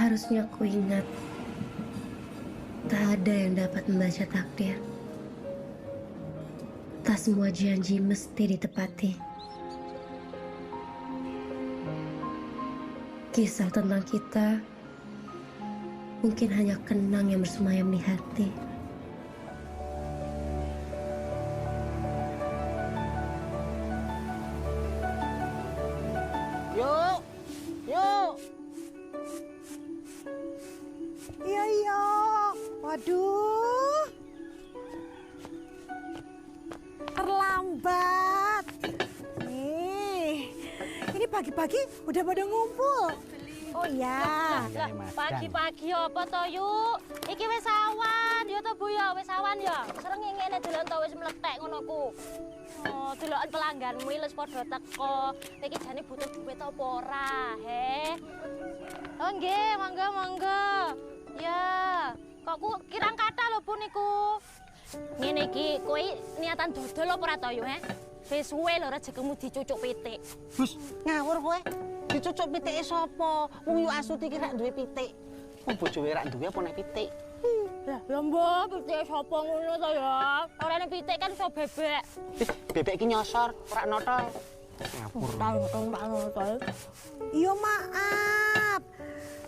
Harusnya ku ingat, tak ada yang dapat membaca takdir. Tak semua janji mesti ditepati. Kisah tentang kita mungkin hanya kenang yang bersemayam di hati. Yuk, yuk. Iya, iya. Waduh. Terlambat. Ini pagi-pagi udah pada ngumpul. Oh iya. Pagi-pagi apa to, Yuk? Iki wis awan, ya to Bu ya, wis awan ya. Sereng ngene dalan to wis meletek ngono ku. Oh, delokan pelangganmu wis padha teko. Iki jane butuh duit apa ora, he? Oh nggih, monggo monggo. Ya, kok ku kirang kathah lho Bu niku. Ngene iki kowe niatan dodol apa ora to, Yuk, he? Wis suwe lho rejekemu dicucuk pitik. Bus, ngawur kowe. Dicucuk pitike sapa? Wong Yu Astuti ki rak duwe pitik. Wong bojowe rak duwe apa nek pitik? Lah mbok pitik sapa ngono to ya? Orane pitik kan iso bebek. Bebek ki nyosor, ora notol. Ngapur. Iya maaf.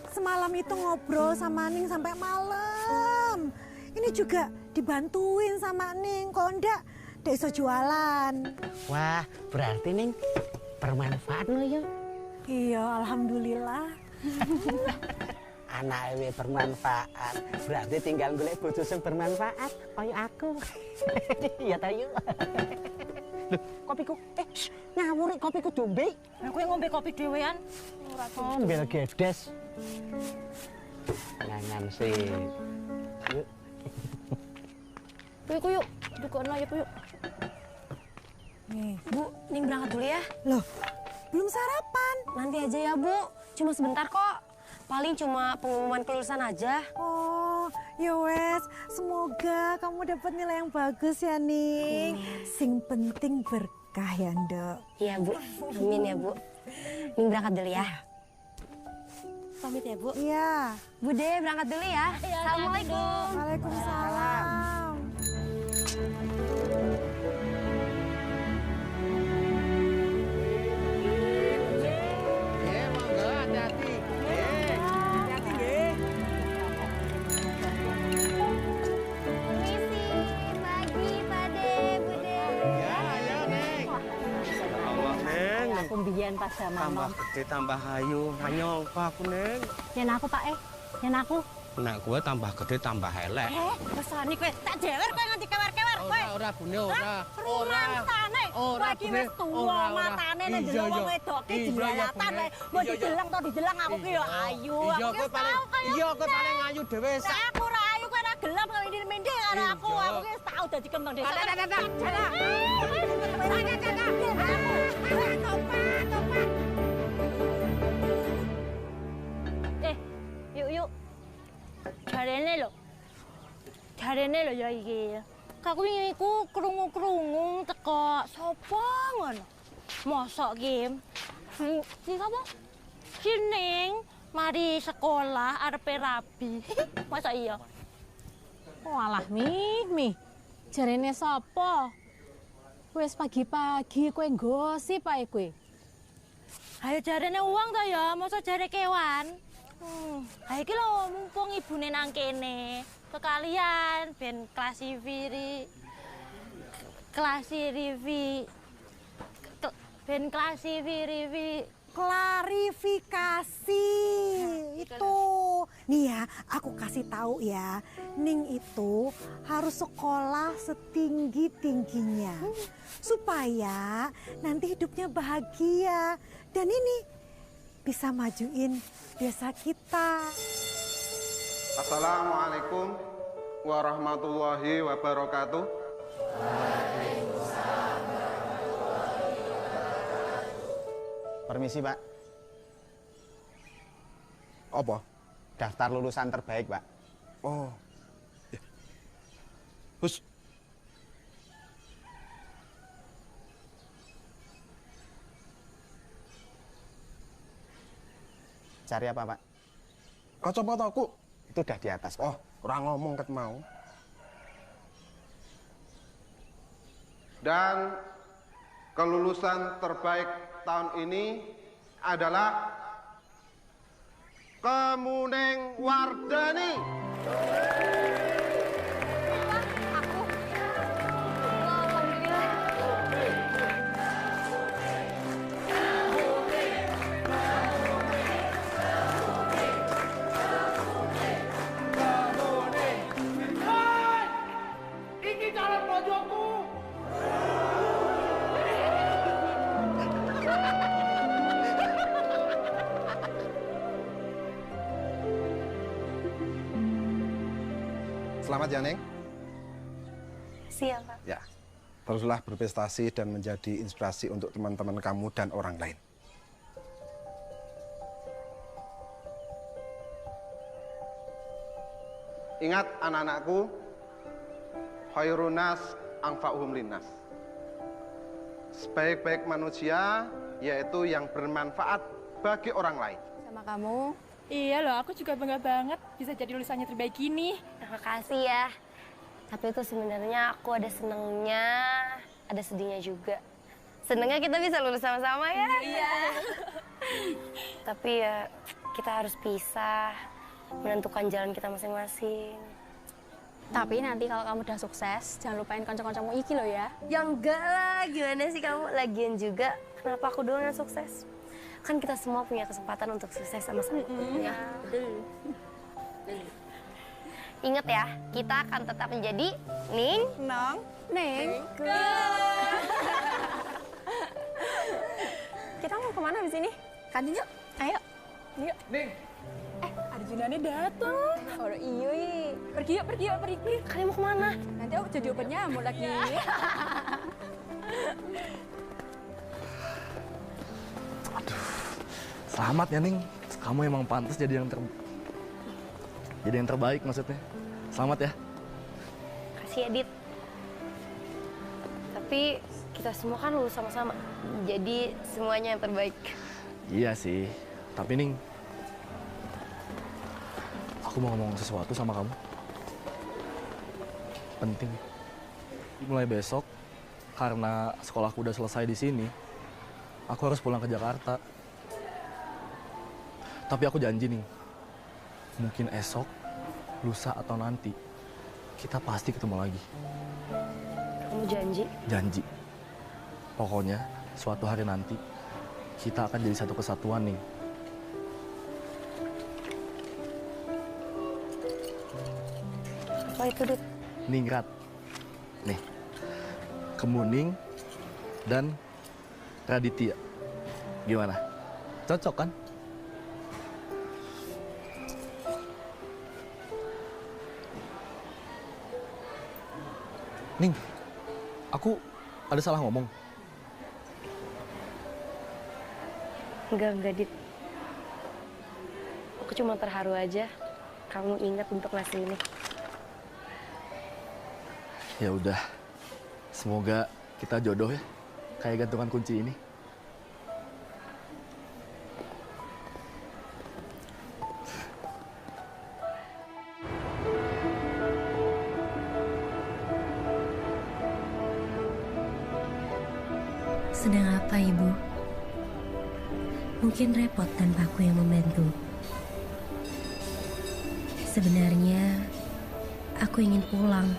Semalam itu ngobrol sama Ning sampai malam. Ini juga dibantuin sama Ning. Kalau ndak iso jualan. Wah, berarti Ning bermanfaat no ya? Iya, alhamdulillah. Anak ewe bermanfaat, berarti tinggal golek bojo sing bermanfaat kaya aku. Iya ta yuk. Loh, kopiku. Ngawur kopiku dombe. Aku yang ngombe kopi dhewean. Ora Oh, mbel gedes. Ngangan sih. Yuk. Yuk yuk, dukono ya Bu yuk. Nih, Bu, Ning berangkat dulu ya. loh, belum sarapan. Nanti aja ya, Bu. Cuma sebentar kok. Paling cuma pengumuman kelulusan aja. Oh, ya wes, semoga kamu dapat nilai yang bagus ya, Ning. Sing penting berkah ya, Ndok. Iya, Bu. Amin ya, Bu. Ning berangkat dulu ya. Pamit ya Bu. Iya. Bude, berangkat dulu ya. Assalamualaikum. Waalaikumsalam. Kumbiyen pas Tambah gede, tambah ayu, nganyong kok aku, Neng. Yen aku Pak yen aku. Nek gue tambah gede, tambah elek. Besani kowe tak jewer kowe nganti kewer-kewer kowe. Ora, Bune, ora. Rumantane. Kowe iki wis tuwa matane nek delok wong wedok ki dilalatan wae. Mau dideleng to dideleng aku ki yo ayu. Iya, kowe paling ayu dhewe sak. Aku ora ayu kowe ora gelem karo ini-mindi karo aku. Aku ki wis tau dadi kembang desa. Yuk. Jarene lho ya iki. Aku wingi iku krungu-krungu teko sapa ngono. Mosok ki. Si sapa? Si Ning mari sekolah arepe rabi. Masa iya? Walah, Mi. Jarene sapa? Wis pagi-pagi kowe gosip ae kowe. Ayo jarene uang to ya, mosok jare kewan. Ha iki lho mumpung ibune nang kene. Sekalian ben klasifikasi Klarifikasi itu. Nih ya, aku kasih tahu ya. Ning itu harus sekolah setinggi-tingginya. Supaya nanti hidupnya bahagia. Dan ini bisa majuin desa kita. Assalamualaikum warahmatullahi wabarakatuh. Permisi, Pak. Apa? Daftar lulusan terbaik, Pak. Oh. Ya. Bus. Cari apa, Pak? Kacamataku. Itu udah di atas, Pak. Oh, orang ngomong ket mau. Dan kelulusan terbaik tahun ini adalah Kemuning Wardani. Selamat ya, Neng. Siap, Pak. Ya, teruslah berprestasi dan menjadi inspirasi untuk teman-teman kamu dan orang lain. Ingat anak-anakku, khairunas anfa'uhum linnas. Sebaik-baik manusia yaitu yang bermanfaat bagi orang lain. Sama kamu. Iya loh, aku juga bangga banget bisa jadi lulusannya terbaik ini. Terima kasih ya. Tapi itu sebenarnya aku ada senengnya, ada sedihnya juga. Senengnya kita bisa lulus sama-sama ya. Iya. Tapi ya kita harus pisah, menentukan jalan kita masing-masing. Tapi nanti kalau kamu udah sukses, jangan lupain kanca-kancamu iki loh ya. Ya enggak lah, gimana sih kamu? Lagian juga, kenapa aku doang yang sukses? Kan kita semua punya kesempatan untuk sukses sama-sama. Ya, betul. Ingat ya, kita akan tetap menjadi Ning, Nong, Neng. Kita mau kemana di sini? Kantin yuk. Ayo. yuk. Ning. Arjunanya datang. Oh iya. Pergi yuk, pergi. Kalian mau kemana? Nanti aku jadi obat nyamuk lagi. Selamat ya, Ning. Kamu emang pantas jadi yang terbaik maksudnya. Selamat ya. Kasih ya, Dit. Tapi kita semua kan lulus sama-sama. Jadi semuanya yang terbaik. Iya sih. Tapi Ning, aku mau ngomong sesuatu sama kamu. Penting. Mulai besok, karena sekolahku udah selesai di sini, aku harus pulang ke Jakarta. Tapi aku janji nih, mungkin esok, lusa atau nanti, kita pasti ketemu lagi. Kamu janji? Janji. Pokoknya, suatu hari nanti, kita akan jadi satu kesatuan nih. Apa itu, Dit? Ningrat. Nih, Kemuning dan Raditya. Gimana? Cocok kan? Ning, aku ada salah ngomong? Enggak, Dit. Aku cuma terharu aja. Kamu ingat untuk ngasih ini. Ya udah, semoga kita jodoh ya, kayak gantungan kunci ini. Sedang apa, Ibu? Mungkin repot tanpa aku yang membantu. Sebenarnya, aku ingin pulang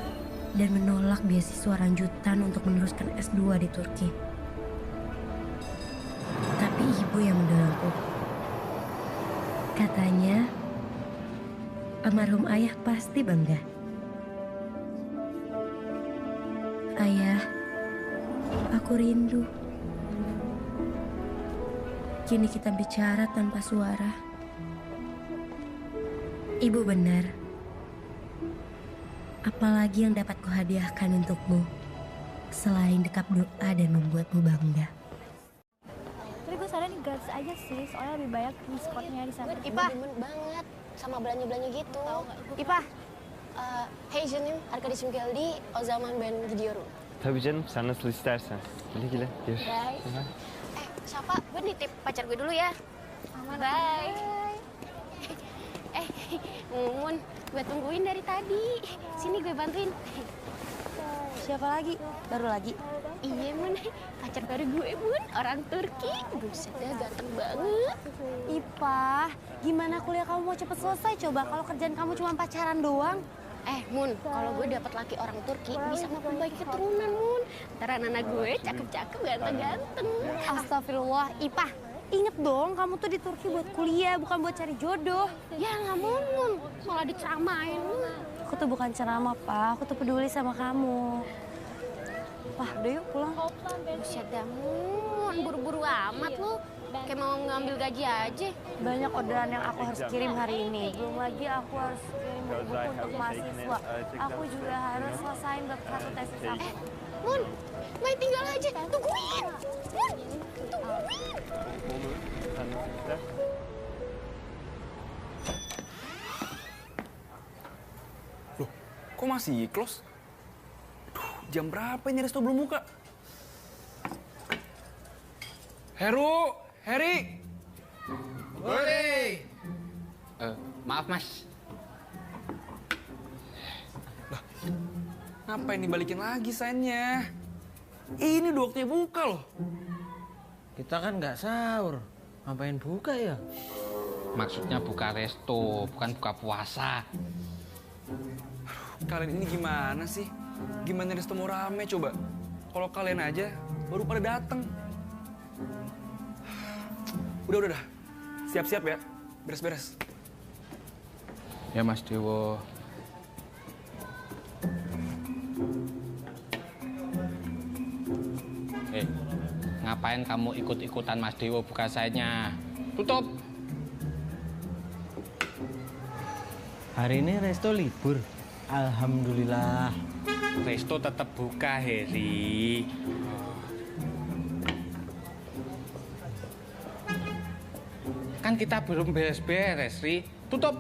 dan menolak beasiswa lanjutan untuk meneruskan S2 di Turki. Tapi Ibu yang mendorongku. Katanya, almarhum ayah pasti bangga. Ayah, aku rindu. Kini kita bicara tanpa suara. Ibu benar. Apalagi yang dapat kuhadiahkan untukmu selain dekap doa dan membuatmu bangga. Tapi gue saran nih gratis aja sih, soalnya lebih banyak diskonsnya di sana. Ipah, demen banget sama belanja-belanja gitu. Ipah, heyecanım arkadaşım geldi, o zaman ben gidiyorum. Tabii canım, sen nasıl istersen. Güle güle. Görüşürüz. Bye. Siapa? Gue nitip pacar gue dulu ya. Bye. Mun, gue tungguin dari tadi. Sini gue bantuin. Siapa lagi? Baru lagi? Iya, Mun. Pacar baru gue, Mun. Orang Turki. Buset dah, ganteng banget. Ipah, gimana kuliah kamu mau cepet selesai coba kalau kerjaan kamu cuma pacaran doang? Mun, kalau gue dapat laki orang Turki, bisa memperbaiki keturunan, Mun. Ntar anak gue cakep-cakep, ganteng-ganteng. Astagfirullah, Ipah. Ingat dong, kamu tuh di Turki buat kuliah, bukan buat cari jodoh. Ya nggak Mun. Malah diceramain, Mun. Aku tuh bukan ceramah, Pak. Aku tuh peduli sama kamu. Wah, udah yuk pulang. Buset dah, Mun. Buru-buru amat lu. Kayak mau ngambil gaji aja. Banyak orderan yang aku harus kirim hari ini. Belum lagi aku harus kirim buku untuk mahasiswa. Aku juga harus selesain bab 1 tesis aku. Mun, main tinggal aja. Tungguin. Mun, tungguin. Loh, kok masih close? Duh, jam berapa ini resto belum buka? Heru! Heri! Boleh. Maaf, Mas. Lah, ngapain dibalikin lagi sainnya? Ini udah waktunya buka loh. Kita kan nggak sahur. Ngapain buka ya? Maksudnya buka resto, bukan buka puasa. Kalian ini gimana sih? Gimana resto mau rame coba? Kalau kalian aja baru pada dateng. Udah. Siap-siap ya. Beres-beres. Ya, Mas Dewo. Ngapain kamu ikut-ikutan Mas Dewo buka sainnya? Tutup! Hari ini resto libur. Alhamdulillah. Resto tetap buka, Heri. Kan kita belum beres-beres, Ri. Tutup!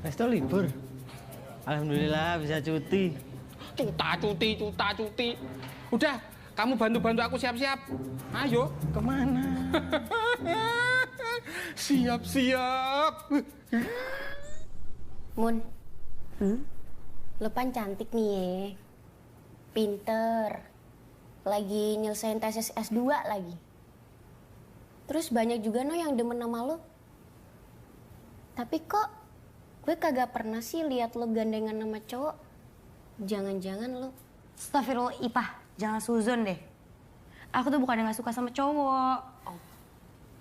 Resto libur. Alhamdulillah bisa cuti. Cuti. Udah, kamu bantu-bantu aku siap-siap. Ayo. Kemana? Siap-siap. Mun, lo pan cantik nih ya. Pinter. Lagi nyelesain tesis S2 lagi. Terus banyak juga yang demen sama lo. Tapi kok gue kagak pernah sih lihat lo gandengan sama cowok. Jangan-jangan lo... Astagfirullah, Ipah. Jangan suzon deh. Aku tuh bukan yang gak suka sama cowok.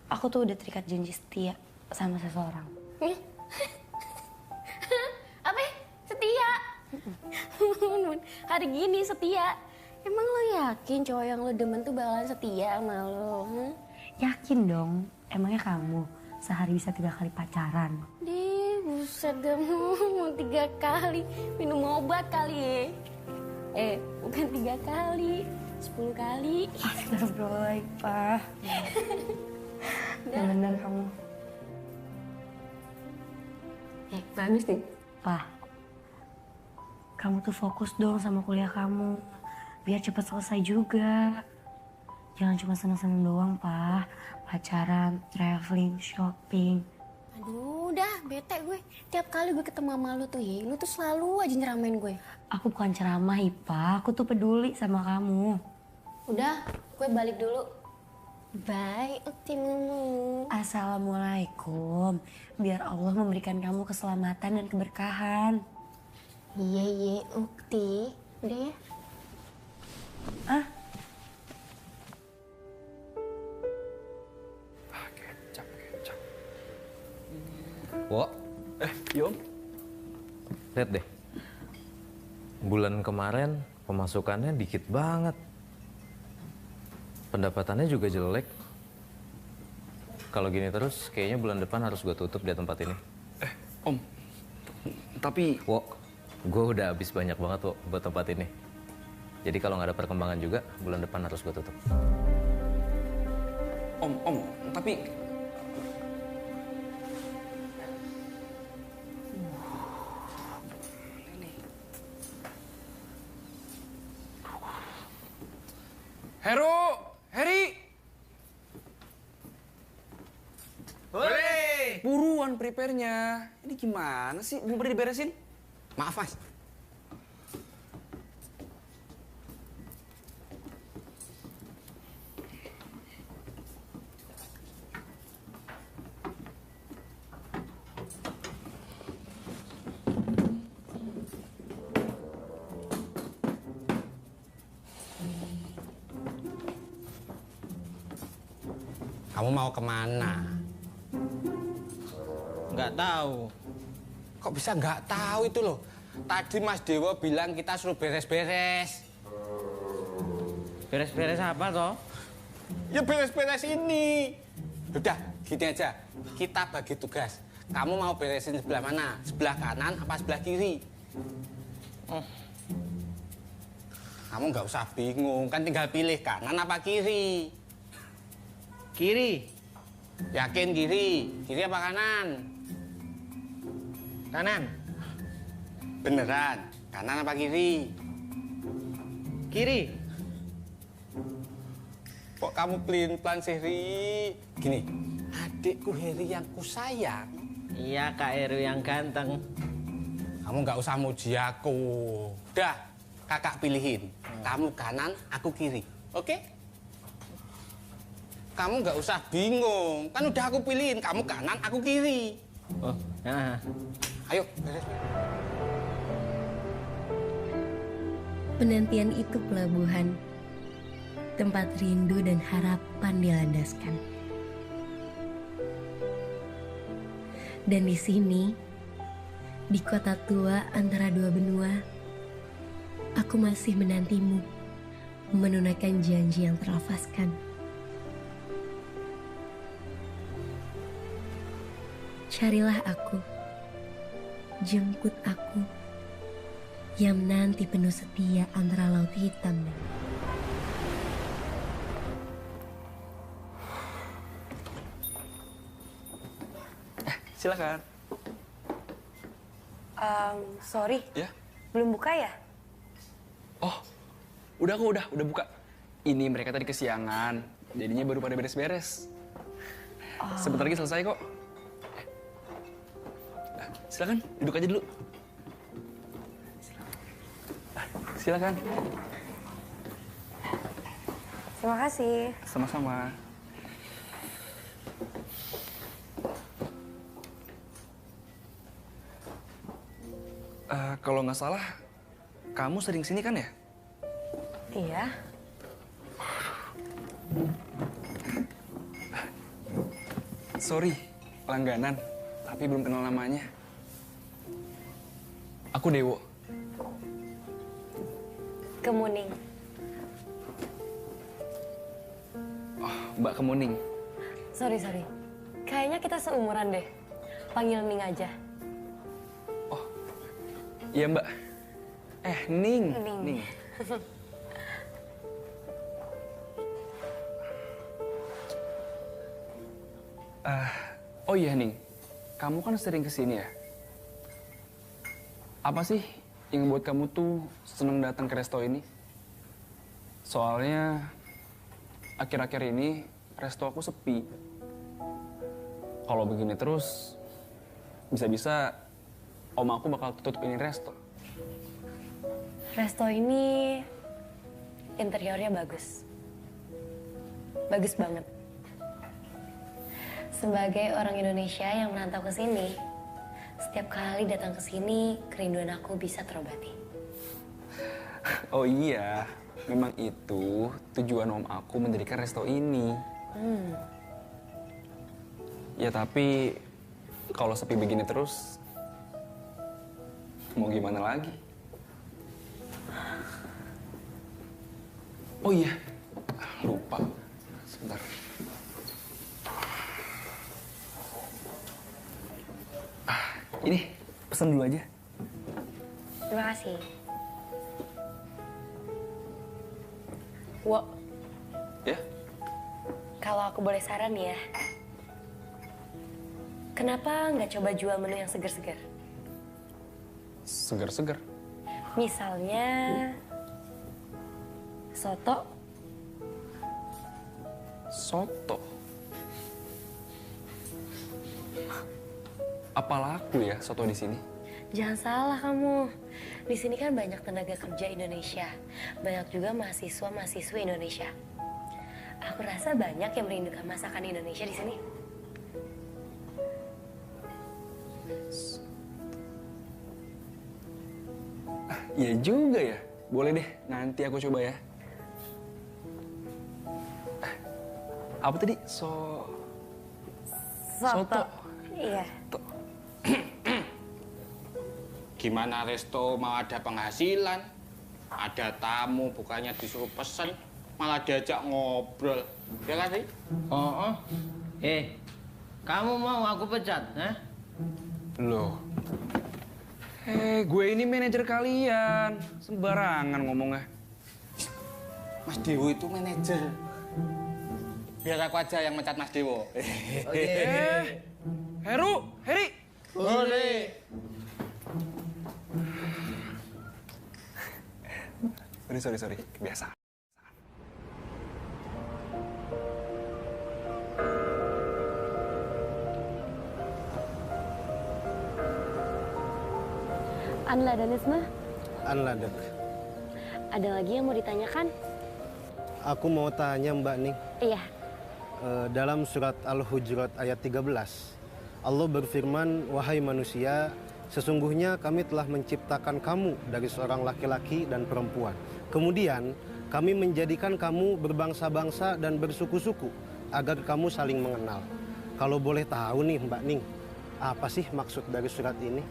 Aku tuh udah terikat janji setia sama seseorang. Apa? Setia? Hari gini setia. Emang lo yakin cowok yang lo demen tuh bakalan setia sama lo? Yakin dong. Emangnya kamu sehari bisa 3 kali pacaran? Buset dah, mau 3 kali. Minum obat kali ya. Bukan 3 kali, 10 kali. Astagfirullah, Ipah. Yang bener kamu. Bagus nih. Pah, kamu tuh fokus dong sama kuliah kamu. Biar cepat selesai juga. Jangan cuma seneng-seneng doang, Pah. Pacaran, traveling, shopping. Aduh, udah bete gue. Tiap kali gue ketemu sama lu tuh ya, lu tuh selalu aja nyeramain gue. Aku bukan ceramah, Ipah. Aku tuh peduli sama kamu. Udah, gue balik dulu. Bye, Uktimu. Assalamualaikum. Biar Allah memberikan kamu keselamatan dan keberkahan. Iya, Ukti. Udah ya? Ah? Kecap. Wo. Yom. Lihat deh. Bulan kemarin pemasukannya dikit banget. Pendapatannya juga jelek. Kalau gini terus, kayaknya bulan depan harus gue tutup di tempat ini. Om. Tapi... Wo, gue udah habis banyak banget Wo buat tempat ini. Jadi kalau nggak ada perkembangan juga, bulan depan harus gue tutup. Om, tapi... Heri! belum prepare-nya. Ini gimana sih? Belum pernah diberesin? Maaf, Mas. Kamu mau kemana? Nggak tahu. Kok bisa nggak tahu itu loh? Tadi Mas Dewo bilang kita suruh beres-beres. Beres-beres apa toh? Ya beres-beres ini. Udah, gini aja. Kita bagi tugas. Kamu mau beresin sebelah mana? Sebelah kanan apa sebelah kiri? Kamu nggak usah bingung, kan tinggal pilih kanan apa kiri. Kiri. Yakin kiri? Kiri apa kanan? Kanan. Beneran? Kanan apa kiri? Kiri. Kok kamu pelin-pelan sih, Ri? Gini, adikku Heri yang kusayang. Iya, Kak Heru yang ganteng. Kamu nggak usah muji aku. Udah, kakak pilihin. Kamu kanan, aku kiri. Oke? Kamu nggak usah bingung. Kan udah aku pilihin. Kamu kanan, aku kiri. Oh, nah. Ayo. Penantian itu pelabuhan. Tempat rindu dan harapan dilandaskan. Dan di sini, di kota tua antara dua benua, aku masih menantimu, menunaikan janji yang terlafazkan. Carilah aku, jemput aku, yang nanti penuh setia antara laut hitam dan Silakan. Sorry. Ya? Belum buka ya? Oh, udah kok, udah buka. Ini mereka tadi kesiangan, jadinya baru pada beres-beres. Sebentar lagi selesai kok. Silakan, duduk aja dulu. Silakan. Terima kasih. Sama-sama. Kalau nggak salah, kamu sering sini kan ya? Iya. Sorry, langganan, tapi belum kenal namanya. Aku Dewo. Kemuning. Oh, Mbak Kemuning. Sorry. Kayaknya kita seumuran deh. Panggil Ning aja. Iya Mbak. Ning. Ning. Oh iya Ning, kamu kan sering kesini ya? Apa sih yang buat kamu tuh seneng datang ke resto ini? Soalnya akhir-akhir ini resto aku sepi. Kalau begini terus, bisa-bisa om aku bakal tutup ini resto. Resto ini interiornya bagus. Bagus banget. Sebagai orang Indonesia yang merantau ke sini, setiap kali datang ke sini, kerinduan aku bisa terobati. Oh iya, memang itu tujuan om aku mendirikan resto ini. Ya tapi kalau sepi begini terus, mau gimana lagi? Oh iya, lupa. Sebentar. Ini, pesan dulu aja. Terima kasih. Wo. Ya? Kalau aku boleh saran ya, kenapa nggak coba jual menu yang segar-segar? Segar-segar? Misalnya soto. Soto? Apa laku ya soto di sini? Jangan salah kamu. Di sini kan banyak tenaga kerja Indonesia. Banyak juga mahasiswa-mahasiswi Indonesia. Aku rasa banyak yang merindukan masakan Indonesia di sini. Iya juga ya. Boleh deh, nanti aku coba ya. Apa tadi? Soto. Iya. Gimana Resto mau ada penghasilan? Ada tamu bukannya disuruh pesen, malah diajak ngobrol. Ya kan sih? Oh. Kamu mau aku pecat, ha? Loh. Gue ini manajer kalian. Sembarangan ngomongnya. Mas Dewo itu manajer. Biar aku aja yang mencat Mas Dewo. Heri. Boleh. Sorry. Biasa. Anla dan Isma, Anladek. ada lagi yang mau ditanyakan? Aku mau tanya Mbak Ning. Iya. Dalam surat Al-Hujurat ayat 13, Allah berfirman, "Wahai manusia, sesungguhnya kami telah menciptakan kamu dari seorang laki-laki dan perempuan. Kemudian kami menjadikan kamu berbangsa-bangsa dan bersuku-suku agar kamu saling mengenal." Kalau boleh tahu nih Mbak Ning, apa sih maksud dari surat ini?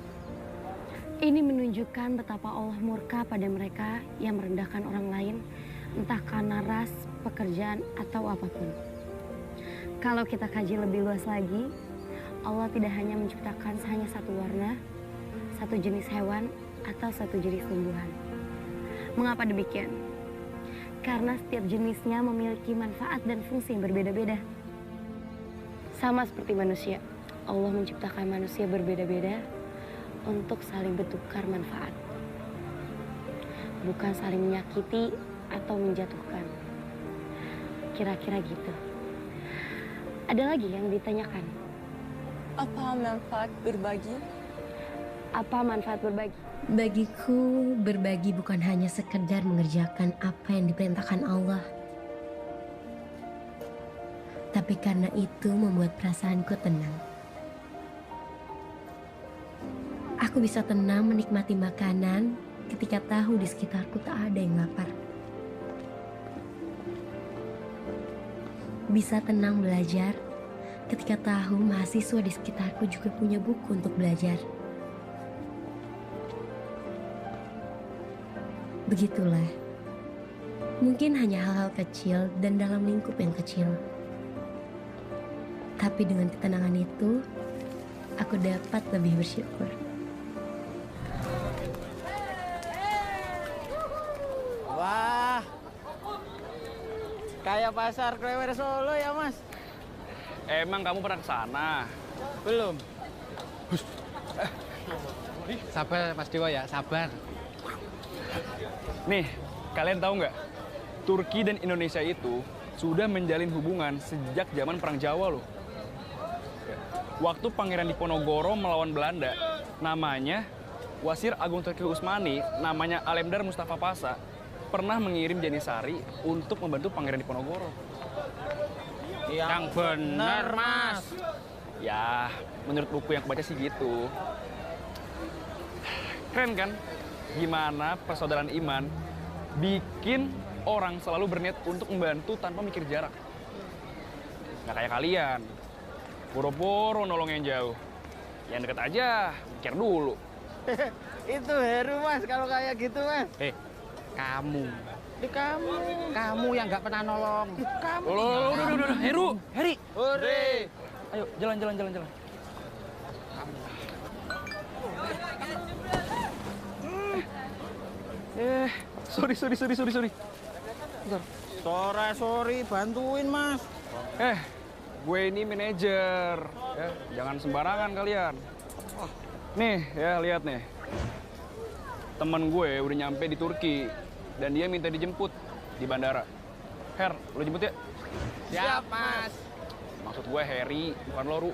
Ini menunjukkan betapa Allah murka pada mereka yang merendahkan orang lain, entah karena ras, pekerjaan, atau apapun. Kalau kita kaji lebih luas lagi, Allah tidak hanya menciptakan hanya satu warna, satu jenis hewan, atau satu jenis tumbuhan. Mengapa demikian? Karena setiap jenisnya memiliki manfaat dan fungsi yang berbeda-beda. Sama seperti manusia, Allah menciptakan manusia berbeda-beda untuk saling bertukar manfaat. Bukan saling menyakiti atau menjatuhkan. Kira-kira gitu. Ada lagi yang ditanyakan? Apa manfaat berbagi? Apa manfaat berbagi? Bagiku, berbagi bukan hanya sekedar mengerjakan apa yang diperintahkan Allah. Tapi karena itu membuat perasaanku tenang. Aku bisa tenang menikmati makanan ketika tahu di sekitarku tak ada yang lapar. Bisa tenang belajar ketika tahu mahasiswa di sekitarku juga punya buku untuk belajar. Begitulah. Mungkin hanya hal-hal kecil dan dalam lingkup yang kecil. Tapi dengan ketenangan itu, aku dapat lebih bersyukur. Wah, kayak pasar Klewer Solo ya Mas? Emang kamu pernah ke sana? Belum. Sabar Mas Dewa ya, sabar. Nih, kalian tahu nggak? Turki dan Indonesia itu sudah menjalin hubungan sejak zaman Perang Jawa loh. Waktu Pangeran Diponegoro melawan Belanda, namanya Wasir Agung Turki Utsmani, namanya Alemdar Mustafa Pasha, pernah mengirim Janisari untuk membantu Pangeran Diponegoro. Yang benar, Mas. Ya, menurut buku yang aku baca sih gitu. Keren kan? Gimana persaudaraan iman bikin orang selalu berniat untuk membantu tanpa mikir jarak. Nggak kayak kalian. Boro-boro nolong yang jauh. Yang deket aja, mikir dulu. Itu Heru Mas, kalau kayak gitu Mas. Kamu. Kamu yang nggak pernah nolong. Kamu. Udah, Heri. Hore. Ayo, jalan. Sorry. Bentar. Sorry, bantuin Mas. Gue ini manajer. Ya, jangan sembarangan kalian. Nih, ya lihat nih. Temen gue udah nyampe di Turki dan dia minta dijemput di bandara. Her, lo jemput ya? Siap, Mas. Maksud gue Heri, bukan Loru.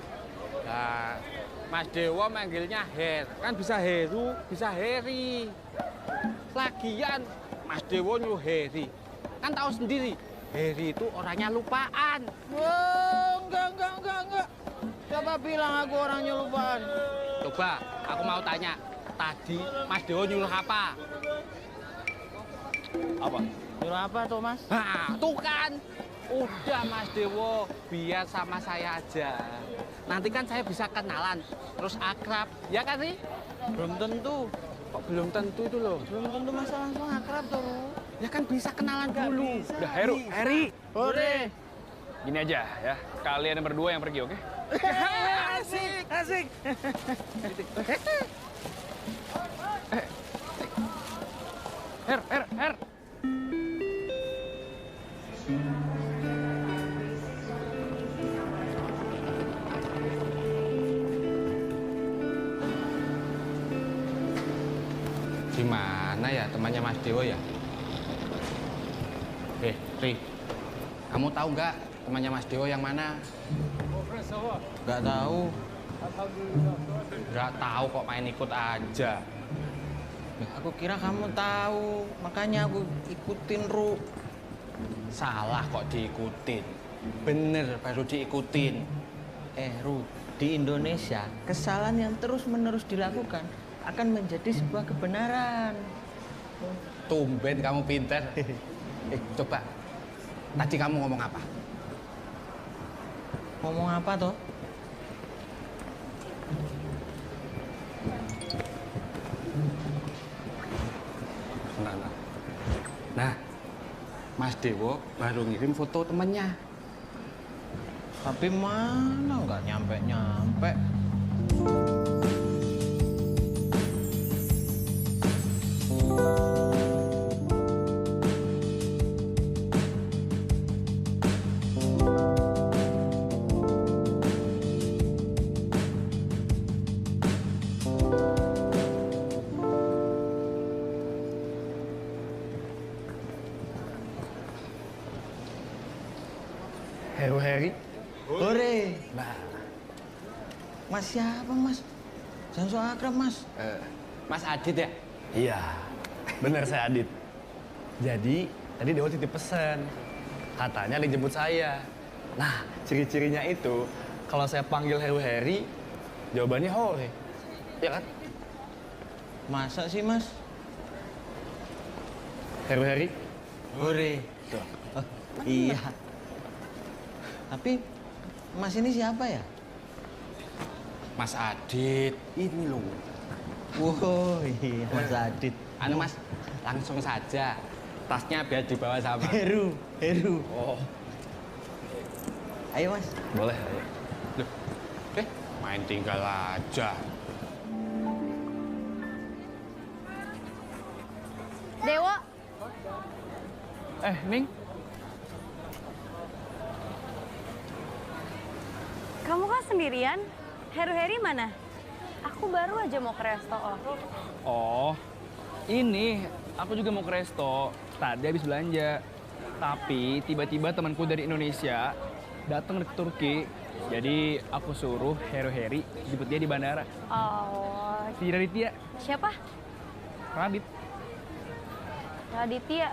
Nah, Mas Dewo manggilnya Her, kan bisa Heru, bisa Heri. Lagian Mas Dewo nyuruh Heri, kan tahu sendiri, Heri itu orangnya lupaan. Wah, enggak. Siapa bilang aku orangnya lupaan? Coba, aku mau tanya, tadi Mas Dewo nyuruh apa? Apa? Nyuruh apa tuh, Mas? Nah, tuh kan. Udah Mas Dewo, biar sama saya aja. Nanti kan saya bisa kenalan, terus akrab, ya kan sih? Belum tentu. Kok belum tentu itu loh? Belum tentu masa langsung akrab tuh. Ya kan bisa kenalan dulu. Bisa, Udah, Heru, Heri. Hore. Gini aja ya, kalian yang berdua yang pergi, oke? Asik. Her. Gimana ya temannya Mas Dewo ya? Ri, kamu tahu nggak temannya Mas Dewo yang mana? Nggak tahu. Nggak tahu kok main ikut aja. Aku kira kamu tahu, makanya aku ikutin, Ru. Salah kok diikutin. Bener baru diikutin. Ru, di Indonesia kesalahan yang terus-menerus dilakukan akan menjadi sebuah kebenaran. Tumben kamu pinter. Coba, tadi kamu ngomong apa? Ngomong apa toh? Nah, Mas Dewo baru ngirim foto temennya. Tapi mana nggak nyampe. Heri. Hore. Mas siapa, Mas? Jangan so akrab, Mas. Mas Adit ya? Iya, bener saya Adit. Jadi, tadi Dewo titip pesan. Katanya ada yang jemput saya. Nah, ciri-cirinya itu, kalau saya panggil Heri, jawabannya Hore. Ya kan? Masa sih, Mas? Heri. Hore. Tuh. Oh, iya. Tapi, Mas ini siapa ya? Mas Adit. Ini loh. Wow, iya Mas Adit. Anu Mas, langsung saja. Tasnya biar dibawa sama. Heru. Oh. Ayo Mas. Boleh. Loh, main tinggal aja. Dewo, Ning. kamu kan sendirian? Heri mana? Aku baru aja mau ke resto. Oh, ini aku juga mau ke resto. Tadi habis belanja. Tapi tiba-tiba temanku dari Indonesia datang ke Turki. Jadi aku suruh Heri jemput dia di bandara. Oh, Si Raditya. siapa? Radit. Raditya.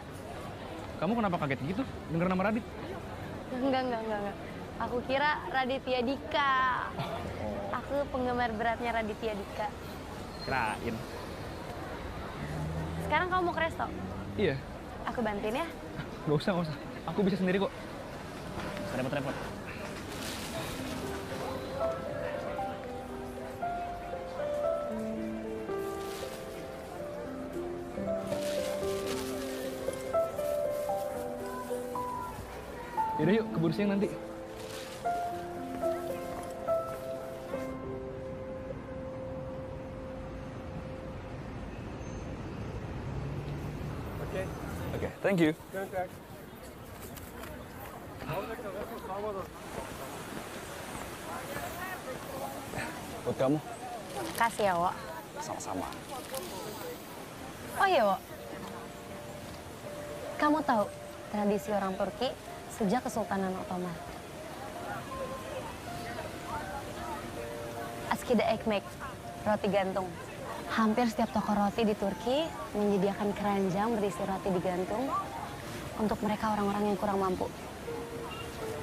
Kamu kenapa kaget gitu denger nama Radit? Enggak. Aku kira Raditya Dika. Aku penggemar beratnya Raditya Dika. Kirain. Sekarang kamu mau ke resto? Iya. Aku bantuin ya. Gak usah. Aku bisa sendiri kok. Repot-repot. Yaudah yuk, keburu siang nanti. Oke, thank you. Buat kamu. Kasih ya, Wak. Sama-sama. Oh iya, Wak. Kamu tahu tradisi orang Turki sejak Kesultanan Ottoman? Askida Ekmek, roti gantung. Hampir setiap toko roti di Turki menyediakan keranjang berisi roti digantung untuk mereka orang-orang yang kurang mampu.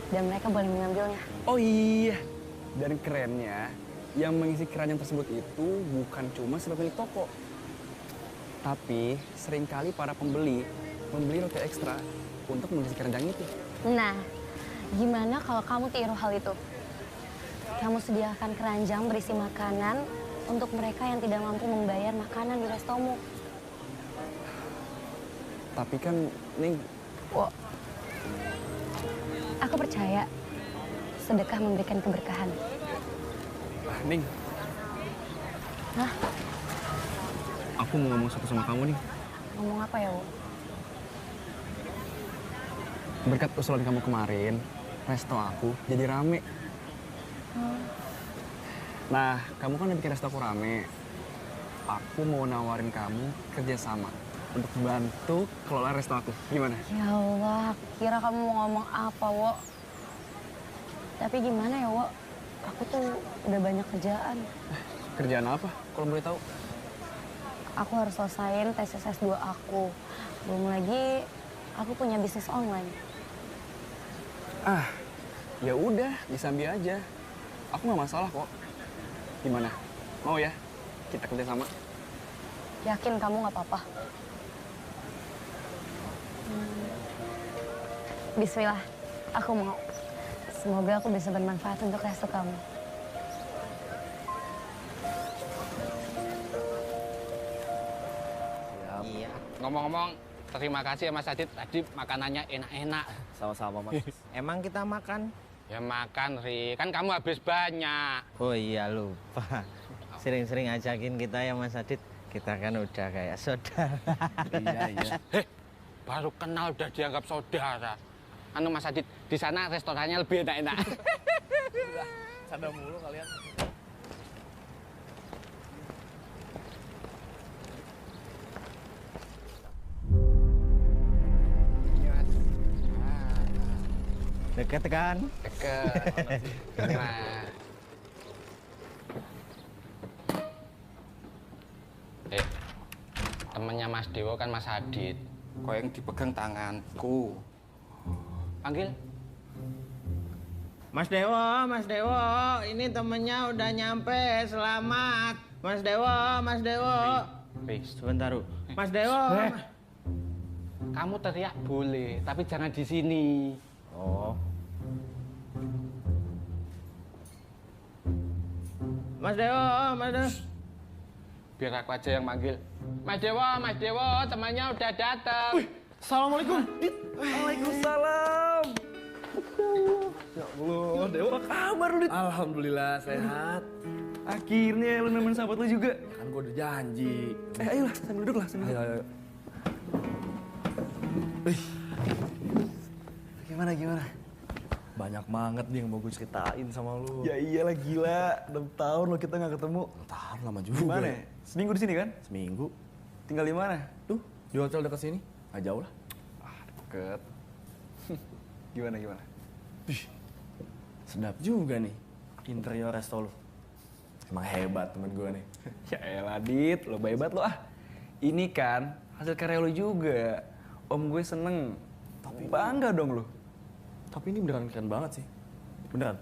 Dan mereka boleh mengambilnya. Oh iya, dan kerennya yang mengisi keranjang tersebut itu bukan cuma pemilik toko, tapi seringkali para pembeli membeli roti ekstra untuk mengisi keranjang itu. Nah, gimana kalau kamu tiru hal itu? Kamu sediakan keranjang berisi makanan untuk mereka yang tidak mampu membayar makanan di restomu. Tapi kan, Ning... Wo, aku percaya sedekah memberikan keberkahan. Ning, Hah? aku mau ngomong satu sama kamu nih. Ngomong apa ya, Wo? Berkat usulan kamu kemarin, resto aku jadi rame. Nah, kamu kan udah bikin resto aku rame. Aku mau nawarin kamu kerjasama untuk bantu kelola resto aku. Gimana? Ya Allah, kira kamu mau ngomong apa, Wo? Tapi gimana ya, Wo? Aku tuh udah banyak kerjaan. Kerjaan apa? Kalau boleh tahu? Aku harus selesaiin tesis S2 aku. Belum lagi, aku punya bisnis online. Ah, ya udah, disambi aja. Aku nggak masalah kok. Gimana? Mau ya? Kita kerjasama. Yakin kamu nggak apa-apa? Bismillah, aku mau. Semoga aku bisa bermanfaat untuk resto kamu. Iya. Ngomong-ngomong, terima kasih ya Mas Adit. Tadi makanannya enak-enak. Sama-sama, Mas. Emang kita makan? Ya makan, Ri. Kan kamu habis banyak. Oh iya, lupa. Sering-sering ajakin kita ya, Mas Adit. Kita kan udah kayak saudara. Iya. Baru kenal udah dianggap saudara. Anu Mas Adit, di sana restorannya lebih enak-enak. Canda mulu kalian. Deket kan? Deket. Nah. Temennya Mas Dewo kan Mas Adit. Kok yang dipegang tanganku. Panggil. Mas Dewo, ini temennya udah nyampe, selamat. Mas Dewo. Sebentar, Mas Dewo. Kamu teriak boleh, tapi jangan di sini. Oh. Mas Dewo. Biar aku aja yang manggil. Mas Dewo, temannya udah datang. Assalamualaikum. Waalaikumsalam. Ya Allah, Dewa, apa kabar lu, Dit? Alhamdulillah, sehat. Akhirnya lu nemenin sahabat lu juga. Kan gua udah janji. Ayolah, sambil duduk lah. Ayo. Wih. Gimana? Banyak banget nih yang mau gue ceritain sama lu. Ya iyalah, gila. 6 tahun lo kita nggak ketemu. 6 tahun lama juga. Gimana ya? Seminggu di sini kan? Seminggu. Tinggal di mana? Tuh, di hotel dekat sini. Nggak jauh lah. Deket. Gimana? Wih, sedap juga nih interior resto lu. Emang hebat temen gue nih. Ya elah, Dit. Lo hebat lo ah. Ini kan hasil karya lo juga. Om gue seneng. Tapi bangga dong lo. Tapi ini beneran keren banget sih. Beneran.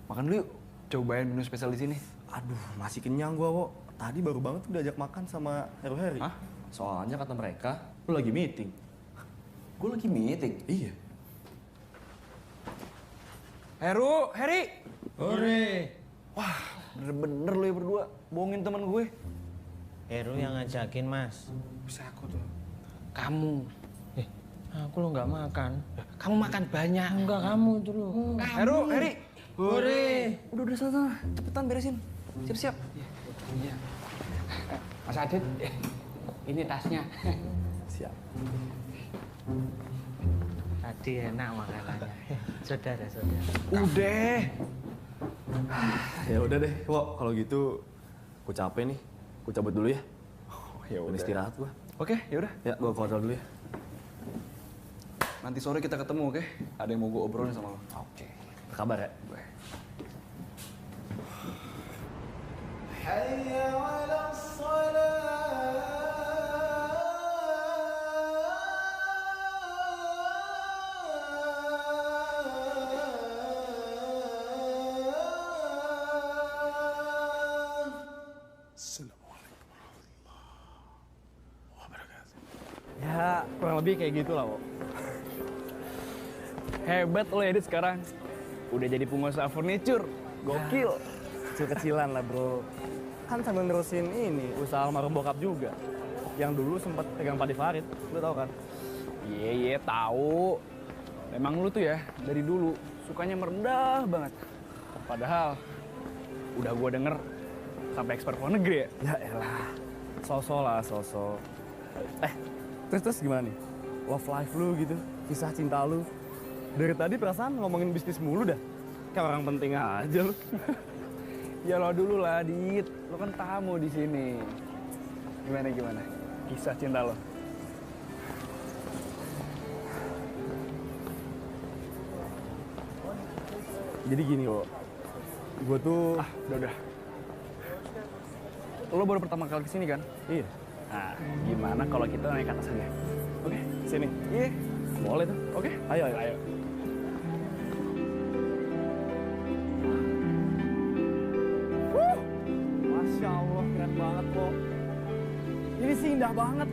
Makan dulu yuk. Cobain menu spesial di sini. Aduh, masih kenyang gua, Wo. Tadi baru banget tuh diajak makan sama Heru Heri. Hah? Soalnya kata mereka, lu lagi meeting. Gua lagi meeting? Iya. Heri! Hore! Wah, bener-bener lu ya berdua. Bohongin temen gue. Heru yang ngajakin, Mas. Bisa aku tuh. Kamu. Aku lo nggak makan. Kamu makan banyak. Enggak, kamu itu lo. Heru, Heri. Hore. Udah sana. Cepetan beresin. Siap-siap. Iya. Mas Adit, ini tasnya. Siap. Tadi enak makanannya. Saudara. Udah. Ya udah deh, Wo. Kalau gitu, aku capek nih. Aku cabut dulu ya. Ya udah. Istirahat gua. Oke, ya udah. Ya, gua ke hotel dulu ya. Nanti sore kita ketemu, oke? Ada yang mau gue obrolin sama lo. Oke. Kabar ya? Ya, kurang lebih kayak gitu lah, Wo. Hebat lo Edit sekarang. Udah jadi pengusaha furniture. Gokil. Kecil-kecilan lah, bro. Kan sambil nerusin ini, usaha almarhum bokap juga. Yang dulu sempat pegang Padi Farid, lu tau kan? Iya, tahu. Memang lu tuh ya, dari dulu sukanya merendah banget. Padahal, udah gua denger sampai ekspor ke luar negeri ya. Ya elah, sosok lah, sosok. Terus gimana nih? Love life lu gitu, kisah cinta lu. Dari tadi perasaan ngomongin bisnis mulu dah. Kayak orang penting aja lu. Ya lo dulu lah, Dit. Lo kan tamu di sini. Gimana? Kisah cinta lo? Jadi gini, Wo. Gue tuh... Udah. Lo baru pertama kali kesini kan? Iya. Nah, gimana kalau kita naik ke atas aja? Oke, sini. Iya. Boleh tuh. Oke? Ayo. Masya Allah, keren banget lo. Ini sih indah banget.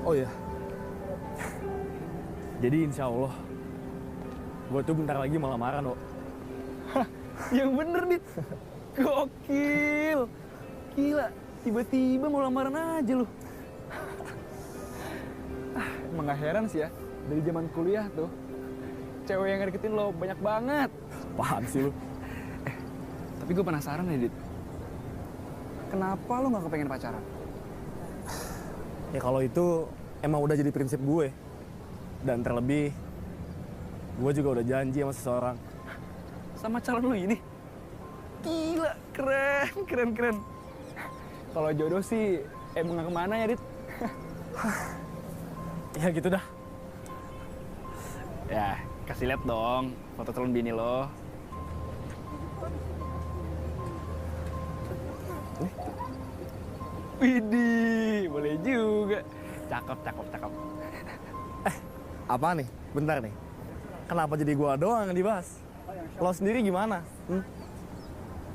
Oh ya. Jadi insya Allah, gue tuh bentar lagi mau lamaran, kok. Yang bener, Dit. Gokil. Gila, tiba-tiba mau lamaran aja lu. Emang gak heran sih ya, dari zaman kuliah tuh, cewek yang ngedeketin lo banyak banget. Paham sih lu. Tapi gue penasaran nih, Dit. Kenapa lo gak kepengen pacaran? Ya kalau itu emang udah jadi prinsip gue. Dan terlebih, gue juga udah janji sama seseorang. Sama calon lo ini? Gila, keren. Kalau jodoh sih emang gak kemana ya, Dit? Ya gitu dah. Ya, kasih lihat dong foto calon bini lo. Widih, boleh juga. Cakep. Apa nih? Bentar nih. Kenapa jadi gua doang yang dibahas? Lo sendiri gimana?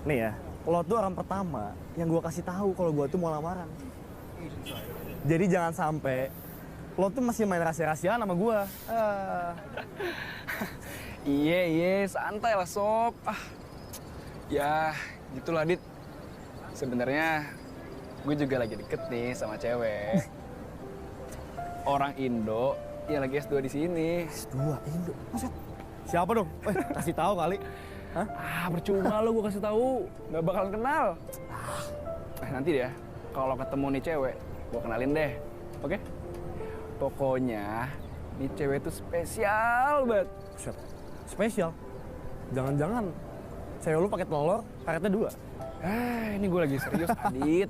Nih ya, lo tuh orang pertama yang gua kasih tahu kalau gua tuh mau lamaran. Jadi jangan sampai lo tuh masih main rahasia-rahasiaan sama gua. Iya, santai lah sob. Ya, gitulah Dit. Sebenarnya gue juga lagi deket nih sama cewek. Orang Indo yang lagi S2 di sini. S2 Indo? Maksud? Siapa dong? Kasih tahu kali. Hah? Percuma lo gue kasih tahu, nggak bakalan kenal. Nanti deh, kalau ketemu nih cewek, gue kenalin deh, oke? Pokoknya, nih cewek tuh spesial banget. Spesial? Jangan-jangan cewek lu pakai telur, karetnya 2. Ini gue lagi serius, Adit.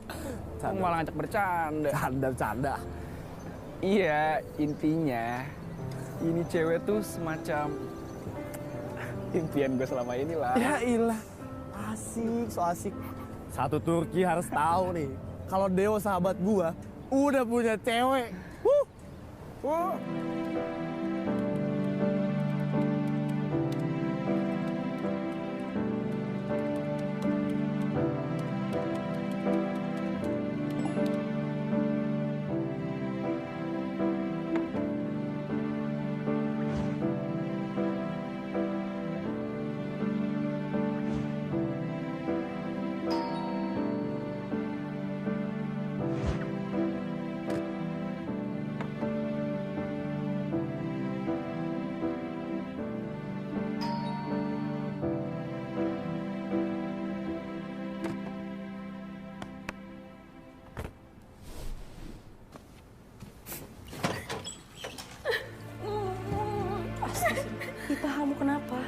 Kamu malah ngajak bercanda. Canda. Iya, intinya ini cewek tuh semacam impian gue selama ini lah. Ya ilah, asik, so asik. Satu Turki harus tahu nih, kalau Deo sahabat gua udah punya cewek. Kamu kenapa?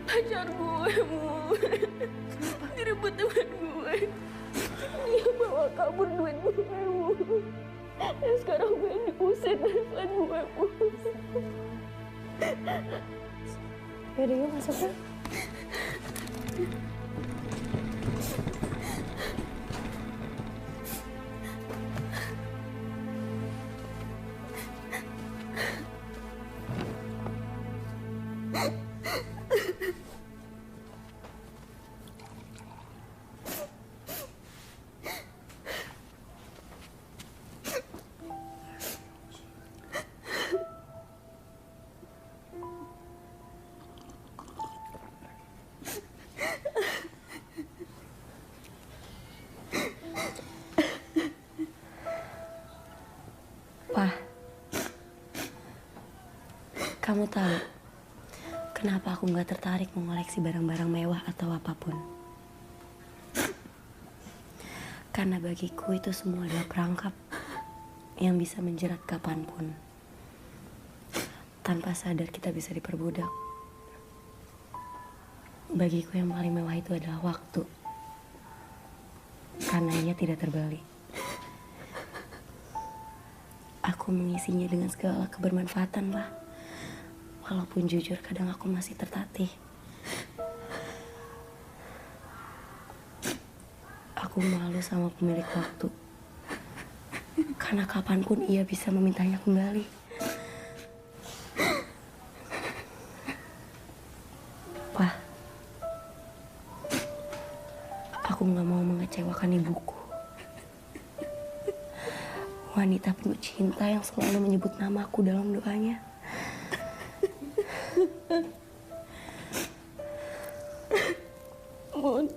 Pacar gue, Bu. Direbut teman gue. Dia bawa kabur duit gue, Bu. Dan sekarang gue yang diusir dari flat gue, Mun. Yaudah yuk masuk yuk. Pak, kamu tahu kenapa aku nggak tertarik mengoleksi barang-barang mewah atau apapun? Karena bagiku itu semua adalah perangkap yang bisa menjerat kapanpun. Tanpa sadar kita bisa diperbudak. Bagiku yang paling mewah itu adalah waktu. Karena ia tidak terbalik. Aku mengisinya dengan segala kebermanfaatan, Pak. Walaupun jujur kadang aku masih tertatih. Aku malu sama pemilik waktu. Karena kapanpun ia bisa memintanya kembali. Pak, aku nggak mau mengecewakan ibuku. Wanita penuh cinta yang selalu menyebut namaku dalam doanya. Mun,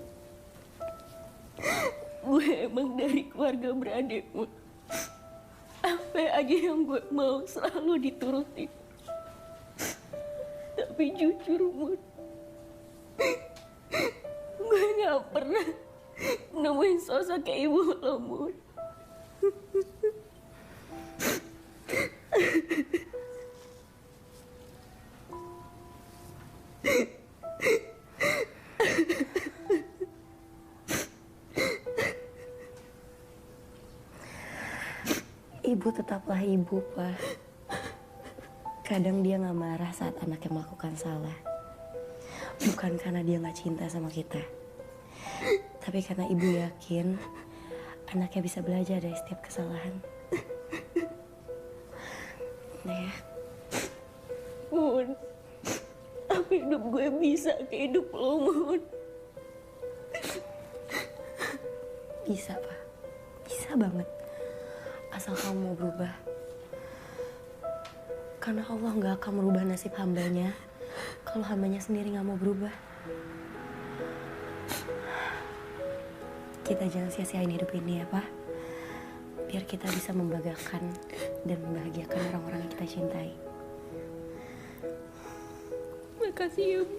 gue emang dari keluarga beradik, Mun. Apa aja yang gue mau selalu dituruti. Tapi jujur, Mun, gue gak pernah nemuin sosok kayak ibu lo, Mun. Ibu tetaplah ibu, Pak. Kadang dia nggak marah saat anaknya melakukan salah. Bukan karena dia nggak cinta sama kita. Tapi karena ibu yakin anaknya bisa belajar dari setiap kesalahan. Nah ya. Mun, apa hidup gue bisa kayak hidup lo, Mun? Bisa, Pak. Bisa banget. Asal kamu mau berubah. Karena Allah nggak akan merubah nasib hambanya kalau hambanya sendiri nggak mau berubah. Kita jangan sia-siain hidup ini ya, Pak. Biar kita bisa membanggakan dan membahagiakan orang-orang yang kita cintai. Makasih ya, Bu.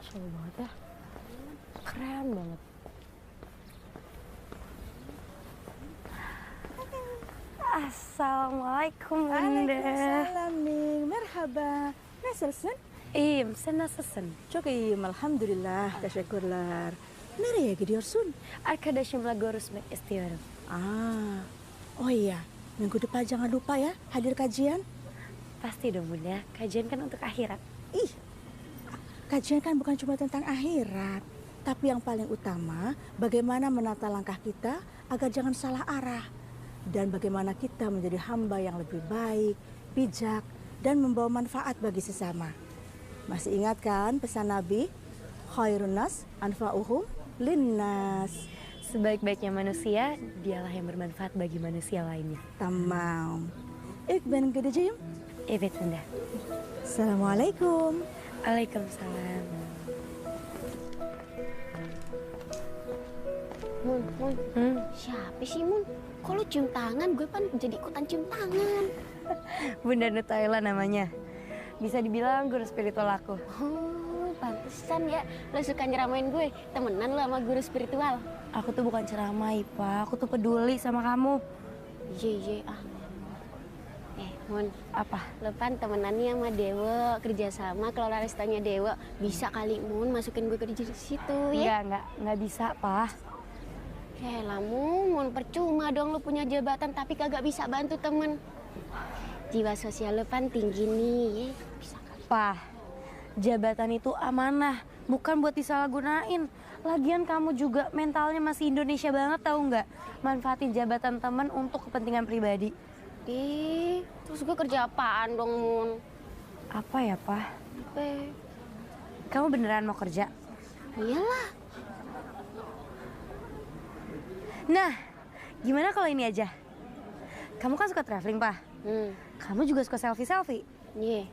Seru banget ya. Keren banget. Assalamualaikum, Bunda. Waalaikumsalam, Ning. Merhaba. Nasılsın? İyiyim, sen nasılsın? Çok iyiyim, elhamdülillah. Teşekkürler. Nereye gidiyorsun? Arkadaşımla görüşmek istiyorum. Oh iya, minggu depan jangan lupa ya hadir kajian. Pasti dong, Bunda. Kajian kan untuk akhirat. Ih, kajian kan bukan cuma tentang akhirat, tapi yang paling utama bagaimana menata langkah kita agar jangan salah arah. Dan bagaimana kita menjadi hamba yang lebih baik, bijak, dan membawa manfaat bagi sesama. Masih ingat kan pesan Nabi? Khairun nas anfa'uhum linnas. Sebaik-baiknya manusia, dialah yang bermanfaat bagi manusia lainnya. Tamam. İlk benim gideceğim. Evet, Bunda. Assalamualaikum. Waalaikumsalam. Mun, siapa sih, Mun? Kok lu cium tangan? Gue pan jadi ikutan cium tangan. Bunda Nutella namanya. Bisa dibilang guru spiritual aku. Oh, pantesan ya. Lo suka nyeramain gue. Temenan lo sama guru spiritual. Aku tuh bukan ceramah, Pak. Aku tuh peduli sama kamu. Iya. Mun, apa? Lepan temenannya sama Dewa, kerjasama kelola restonya Dewa. Bisa kali Mun masukin gue kerja di situ ya? Enggak bisa, Pak. Lah Mun percuma dong lu punya jabatan tapi kagak bisa bantu temen. Jiwa sosial Lepan tinggi nih, ya. Bisa kali. Pak, jabatan itu amanah, bukan buat disalahgunain. Lagian kamu juga mentalnya masih Indonesia banget, tahu nggak? Manfaatin jabatan temen untuk kepentingan pribadi. Terus gue kerja apaan dong, Mun? Apa ya, Pak? Apa? Kamu beneran mau kerja? Iyalah. Nah, gimana kalau ini aja? Kamu kan suka traveling, Pak. Kamu juga suka selfie-selfie. Iya.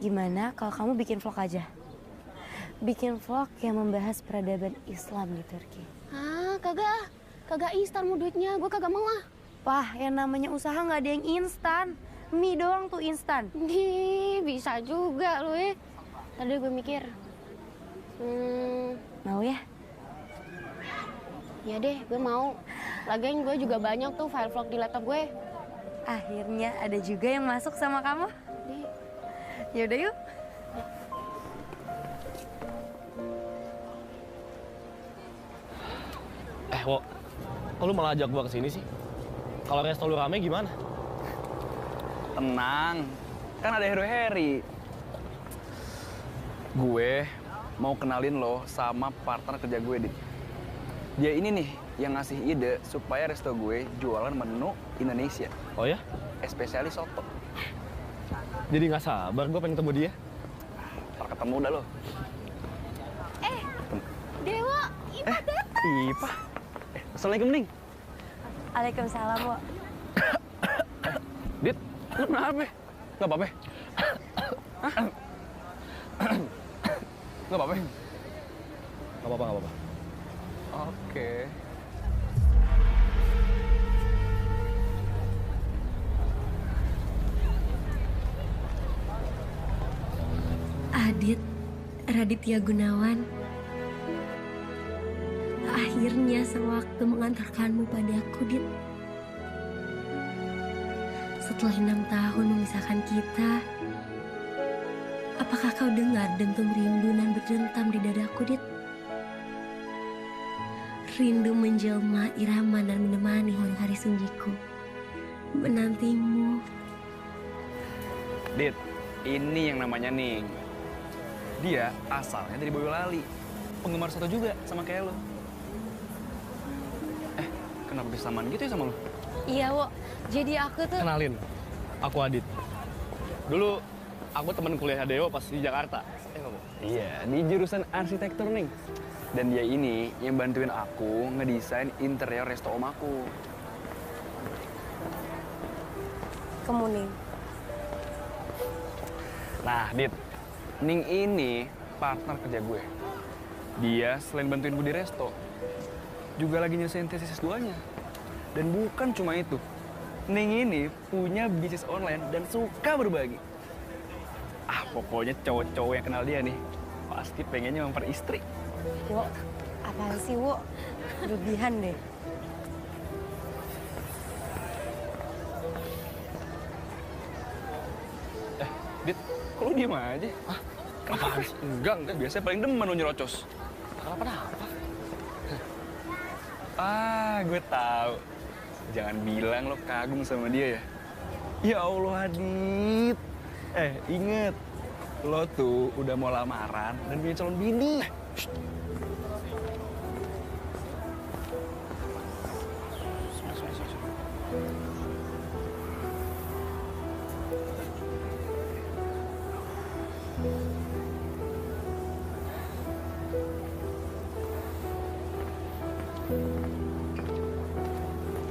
Gimana kalau kamu bikin vlog aja? Bikin vlog yang membahas peradaban Islam di Turki. Kagak instan mau duitnya, gue kagak mau ah. Pah, yang namanya usaha nggak ada yang instan. Mie doang tuh instan. Bisa juga lu ya. Tadi gue mikir. Mau ya? Ya deh, gue mau. Lagian gue juga banyak tuh file vlog di laptop gue. Akhirnya ada juga yang masuk sama kamu. Yaudah yuk. Wo, kok lu malah ajak gua ke sini sih? Kalau resto lu rame gimana? Tenang, kan ada Hero Harry. Gue mau kenalin lo sama partner kerja gue, Dit. Dia ini nih yang ngasih ide supaya resto gue jualan menu Indonesia. Oh ya? Especially soto. Jadi nggak sabar gue pengen ketemu dia. Ntar ketemu dah lo. Dewa, Ipa datang. Ipa. Assalamualaikum, Ning. Waalaikumsalam, Wo. Dit, lu kenapa? Nggak apa-apa? Hah? Nggak apa-apa? Nggak apa-apa. Oke. Adit, Raditya Gunawan. Akhirnya sang waktu mengantarkanmu padaku, Dit. Setelah 6 tahun memisahkan kita, apakah kau dengar dentum rindu nan berdentam di dadaku, Dit? Rindu menjelma irama dan menemani hari-hari sunyiku. Menantimu. Dit, ini yang namanya Ning. Dia asalnya dari Boyolali. Penggemar soto juga, sama kayak lo. Kenapa bisa samaan gitu ya sama lo? Iya, Wo. Jadi aku tuh... Kenalin, aku Adit. Dulu aku temen kuliah Dewa pas di Jakarta. Iya, di jurusan arsitektur, Ning. Dan dia ini yang bantuin aku ngedesain interior resto om aku. Kamu, Ning. Nah, Dit. Ning ini partner kerja gue. Dia selain bantuin gue di resto, juga lagi nyelesain tesis S2-nya. Dan bukan cuma itu. Ning ini punya bisnis online dan suka berbagi. Pokoknya cowok-cowok yang kenal dia nih, pasti pengennya memperistri. Wo, apaan sih, Wo? Berlebihan deh. Dit, kok lu diem aja? Hah? Apaan sih? Enggak. Biasanya paling demen lu nyerocos. Kenapa? Gue tahu. Jangan bilang lo kagum sama dia ya. Ya Allah, Adit. Inget. Lo tuh udah mau lamaran dan punya calon bini.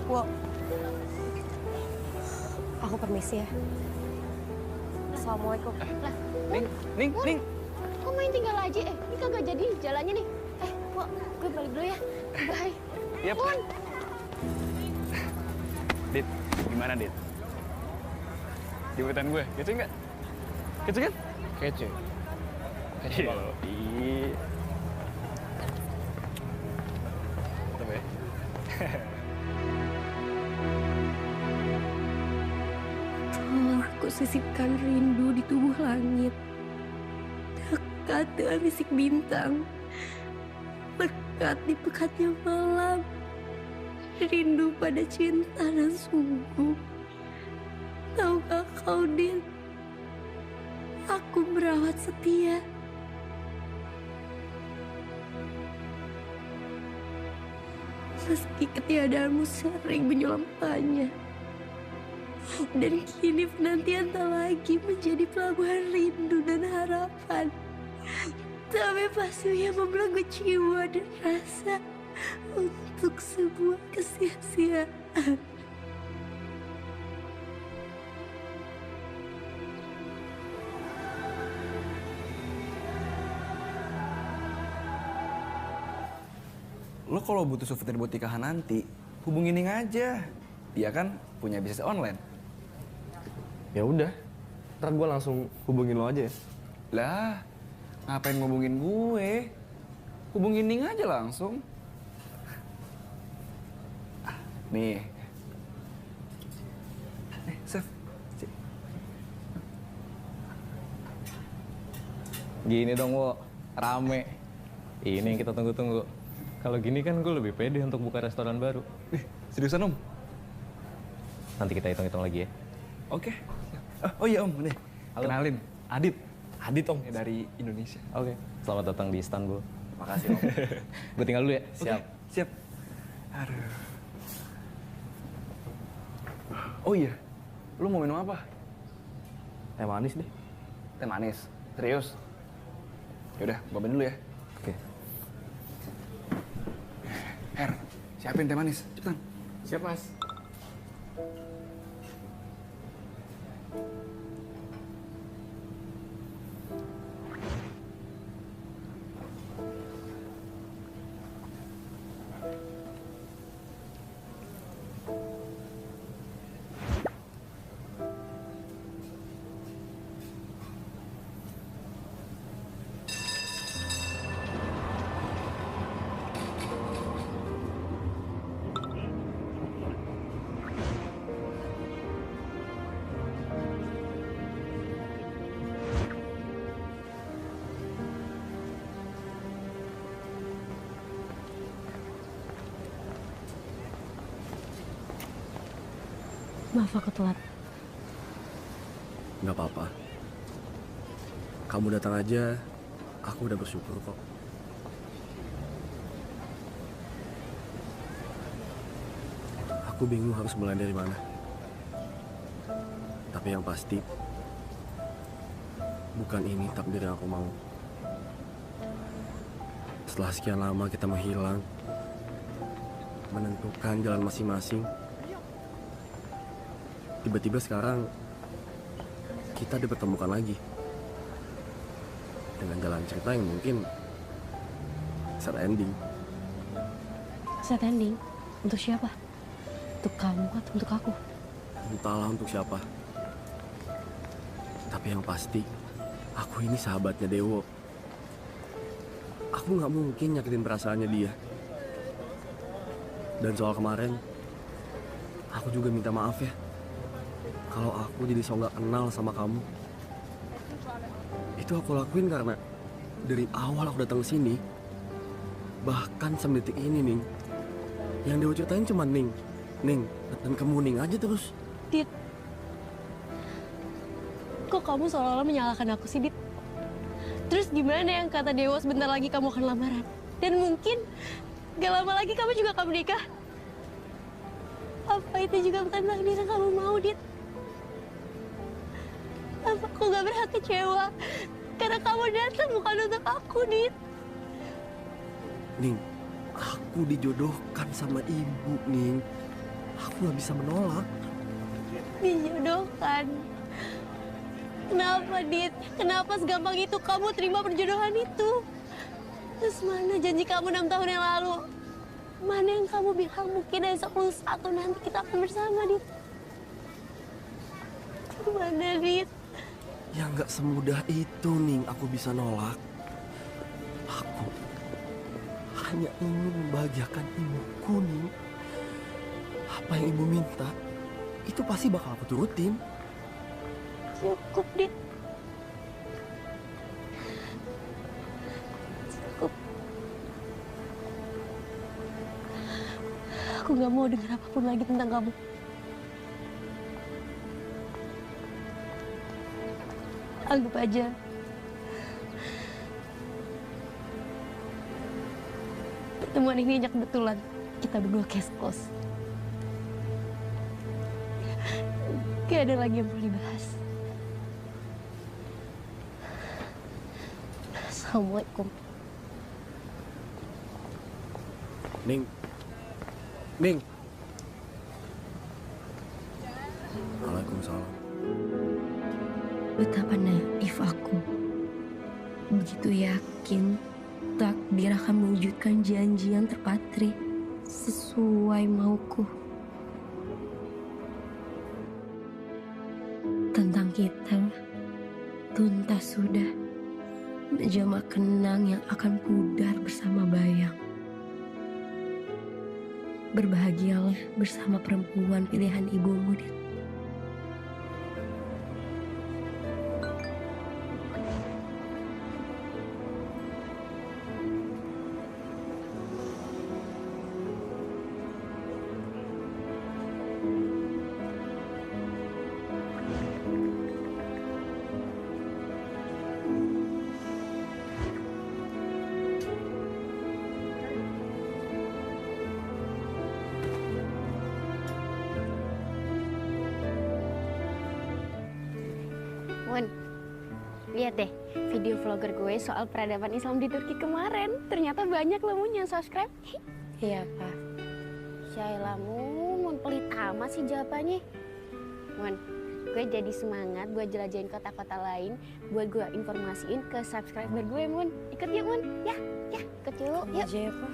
Wo, aku permisi ya. Assalamualaikum. Ning. Kok main tinggal aja? Ini kagak jadi jalannya nih. Wo, gue balik dulu ya. Bye. Yep. Dit, gimana, Dit? Jemputan gue, kece nggak? Kece kan? Kece. Kece banget. Coba ya. Tolong aku sisipkan rindu di tubuh langit, dekat dengan bisik bintang, lekat di pekatnya malam, rindu pada cinta dan sungguh. Tahukah kau, Din, aku merawat setia. Meski ketiadaanmu sering menyelampanya. Dan kini penantian tak lagi menjadi pelabuhan rindu dan harapan. Tapi pasti yang membelenggu jiwa dan rasa untuk sebuah kesia-siaan. Lo kalau butuh souvenir buat nikahan nanti, hubungin Ning aja. Dia kan punya bisnis online. Ya udah, ntar gue langsung hubungin lo aja ya. Lah, ngapain ngubungin gue? Hubungin Ning aja langsung. Nih. Save. Gini dong, Wo. Rame. Ini yang kita tunggu-tunggu. Kalau gini kan gue lebih pede untuk buka restoran baru. Seriusan, Om? Nanti kita hitung-hitung lagi ya. Oke. Oh iya, Om. Nih, kenalin. Adit. Adit, Om. Dari Indonesia. Oke. Selamat datang di Istanbul. Makasih, Om. Gue tinggal dulu ya. Siap. Siap. Aduh. Oh iya, lu mau minum apa? Teh manis deh. Teh manis? Serius? Yaudah, bawain dulu ya. Oke. Her, siapin teh manis, cepetan. Siap, Mas. Maaf aku telat. Nggak apa-apa. Kamu datang aja, aku udah bersyukur kok. Aku bingung harus mulai dari mana. Tapi yang pasti, bukan ini takdir yang aku mau. Setelah sekian lama kita menghilang, menentukan jalan masing-masing, tiba-tiba sekarang kita dipertemukan lagi dengan jalan cerita yang mungkin sad ending. Sad ending? Untuk siapa? Untuk kamu atau untuk aku? Entahlah untuk siapa. Tapi yang pasti, aku ini sahabatnya Dewo. Aku nggak mungkin nyakitin perasaannya dia. Dan soal kemarin, aku juga minta maaf ya. Kalau aku jadi so nggak kenal sama kamu. Itu aku lakuin karena dari awal aku datang ke sini, bahkan sampai detik ini, Ning, yang Dewo ceritain cuma Ning, dan kamu Ning aja terus. Dit, kok kamu seolah-olah menyalahkan aku sih, Dit? Terus gimana yang kata Dewo sebentar lagi kamu akan lamaran? Dan mungkin gak lama lagi kamu juga akan menikah. Apa itu juga bukan takdir yang kamu mau, Dit? Apa aku gak berhak kecewa? Karena kamu datang bukan untuk aku, Dit. Ning, aku dijodohkan sama ibu, Ning. Aku gak bisa menolak. Dijodohkan? Kenapa, Dit? Kenapa segampang itu kamu terima perjodohan itu? Terus mana janji kamu 6 tahun yang lalu? Mana yang kamu bilang mungkin dari 10 nanti kita akan bersama, Dit? Mana, Dit? Ya nggak semudah itu, Ning, aku bisa nolak. Aku hanya ingin membahagiakan ibuku, Ning. Apa yang ibu minta, itu pasti bakal aku turutin. Cukup, Dit. Cukup. Aku gak mau dengar apapun lagi tentang kamu. Anggap aja pertemuan ini hanya kebetulan. Kita berdua case close. Gak ada lagi yang perlu dibahas. Assalamualaikum. Ning. Ning. Waalaikumsalam. Betapa naif aku. Begitu yakin takdir akan mewujudkan janji yang terpatri sesuai mauku. Tentang kita tuntas sudah menjama kenang yang akan pudar bersama bayang. Berbahagialah bersama perempuan pilihan ibumu, Dit. Mun, lihat deh video vlogger gue soal peradaban Islam di Turki kemarin. Ternyata banyak loh Mun yang subscribe. Iya, Pak. Syailah Mun pelit amat sih jawabannya. Mun, gue jadi semangat buat jelajahin kota-kota lain, buat gue informasiin ke subscriber gue, Mun. Ikut yuk, Mun. Ya, ikut yuk. Yuk. Aja ya, Pak.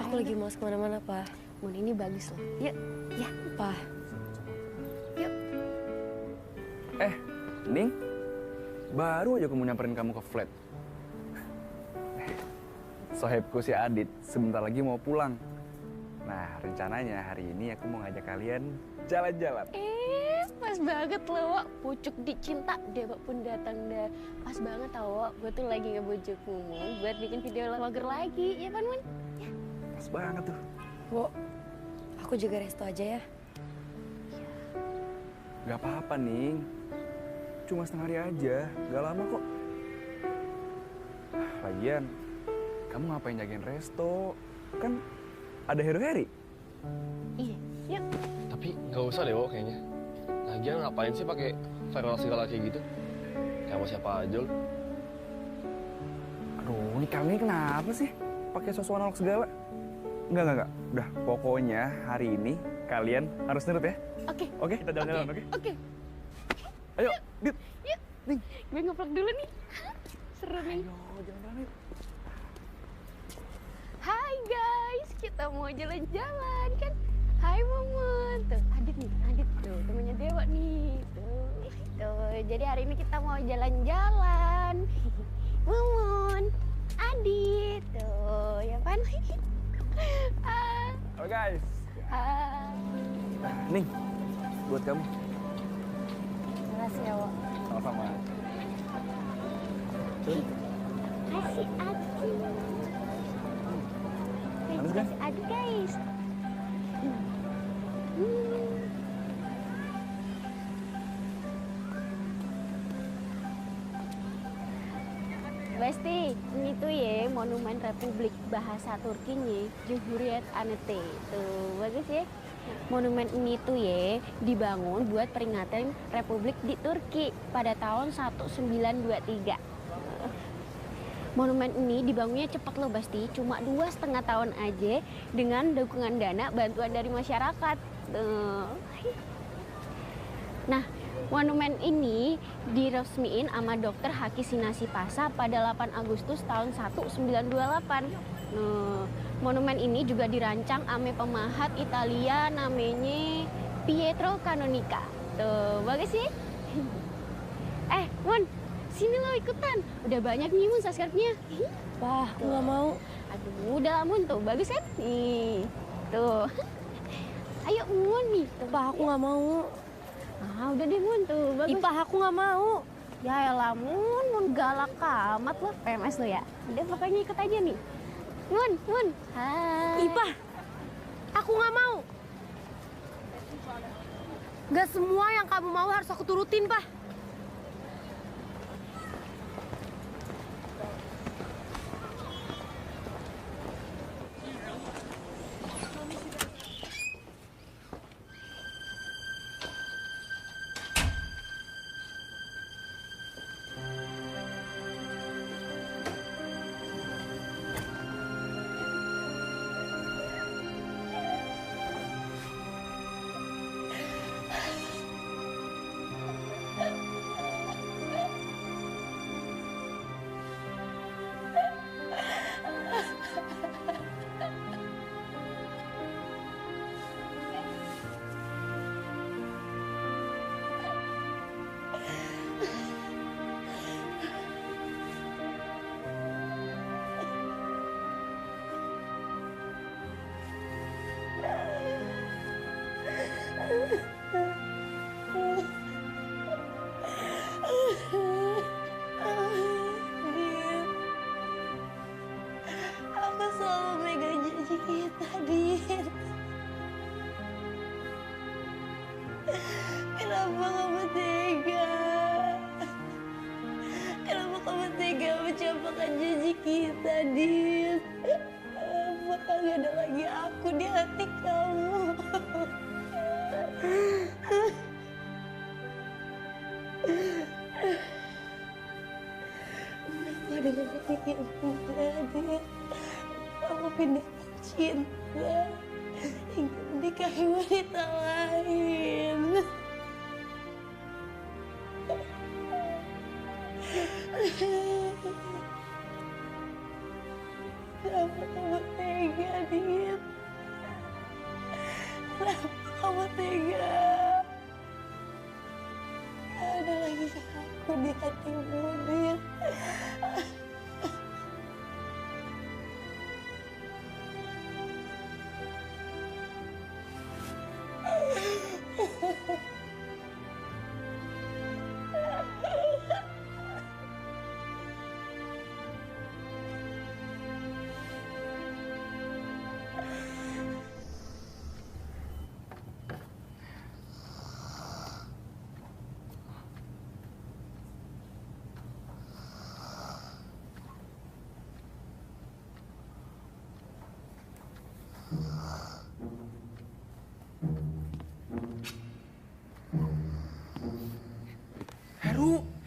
Aku lagi mau kemana-mana, Pak. Mun, ini bagus loh. Yuk, ya. Pak. Yuk. Ning, baru aja aku mau nyamperin kamu ke flat. Sohibku si Adit sebentar lagi mau pulang. Nah, rencananya hari ini aku mau ngajak kalian jalan-jalan. Pas banget loh, Wak. Pucuk dicinta, Dewa pun datang dah. Pas banget tau, Wak. Gue tuh lagi ngebujuk Mun buat bikin video vlogger lagi, ya kan, Mun? Ya. Pas banget tuh. Wo, aku juga resto aja ya. Gak apa-apa, Ning. Cuma setengah hari aja, gak lama kok. Lagian, kamu ngapain jagain resto? Kan ada Hero Harry. Iya, yuk. Tapi nggak usah deh, Wo, kayaknya. Lagian ngapain sih pakai viral segala kayak gitu? Kayak sama siapa aja lu? Aduh, ini kami kenapa sih? Pakai sosok analog segala? Enggak. Udah, pokoknya hari ini kalian harus nurut ya. Oke, kita jalan-jalan, oke? Oke. Ayo, Dit. Yuk. Ning. Gue nge-vlog dulu nih. Seru nih. Ayo, jalan-jalan yuk. Hai guys, kita mau jalan-jalan kan? Hai Mumun. Tuh, Adit tuh temennya Dewa nih. Tuh, jadi hari ini kita mau jalan-jalan. Mumun, Adit, tuh, ya kan? Halo guys. Ning, buat kamu. Makasih ya, Wak. Sama-sama. Kasih Adit. Manis kan? Kasih Adit guys. Besti, ini tuh ya Monumen Republik Bahasa Turkinya Cumhuriyet Anıtı. Tuh, bagus ya. Monumen ini tuh ya dibangun buat peringatan Republik di Turki pada tahun 1923. Monumen ini dibangunnya cepat loh Basti, cuma 2,5 tahun aja dengan dukungan dana bantuan dari masyarakat. Tuh. Nah, monumen ini diresmiin sama Dr. Haki Sinasi Pasa pada 8 Agustus tahun 1928. Monumen ini juga dirancang sama pemahat Italia namanya Pietro Canonica. Tuh, bagus sih. Mon, sini lo ikutan. Udah banyak nih Mon subscribe-nya. Wah, aku nggak mau. Aduh, udah Mon tuh, bagus kan? Nih, tuh. Ayo Mon nih. Pak, aku nggak mau. Ah, udah deh Mun tuh, bagus. Ipah aku nggak mau. Ya elah Mun galak amat lo. PMS lo ya. Udah pokoknya ikut aja nih. Mun. Hai. Ipah, aku nggak mau. Gak semua yang kamu mau harus aku turutin, Pak. Aku selalu megang janji kita, Dit. Kenapa kamu tega? Kenapa kamu tega mencapai janji kita, Dit? Apakah gak ada lagi aku di hati kamu? Kenapa dengan hati kita, Dit? Kamu pindah cinta hingga menikahi wanita lain. Kenapa kamu tega, Dit? Kenapa kamu tega? Gak ada lagi aku di hatimu, Dit.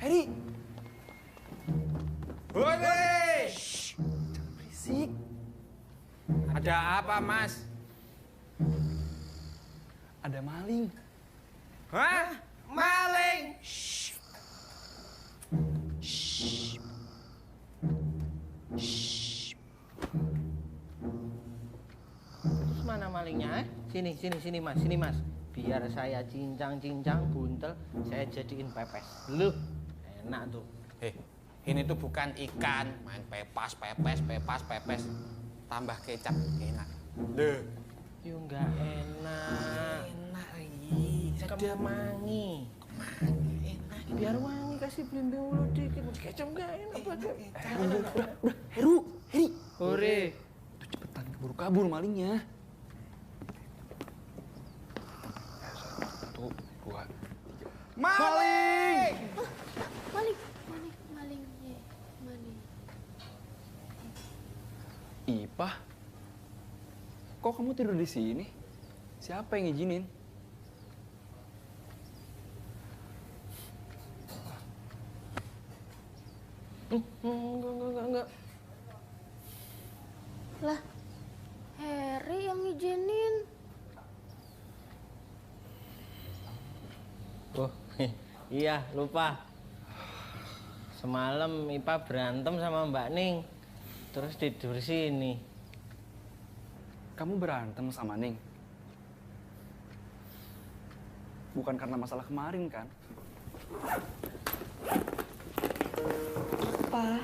Heri! Hore! Jangan berisik. Ada apa, Mas? Ada maling. Hah? Maling? Terus mana malingnya? Sini mas. Biar saya cincang buntel, saya jadiin pepes. Loh, enak tuh. Ini tuh bukan ikan, main pepes. Tambah kecap, enak. Duh. Yo nggak enak. Enak lagi. Ada mangi. Enak. Biar wangi, kasih belimbing dulu dikit. Kecap nggak enak pakai. Heri. Hore. Tuh cepetan, keburu kabur malingnya. 1, 2, 3. Maling! Maling. Ipah, kok kamu tidur di sini? Siapa yang ngizinin? Enggak. Lah, Heri yang ngizinin. Oh, iya lupa. Semalam Ipa berantem sama Mbak Ning, terus tidur sini. Kamu berantem sama Ning? Bukan karena masalah kemarin kan? Pa.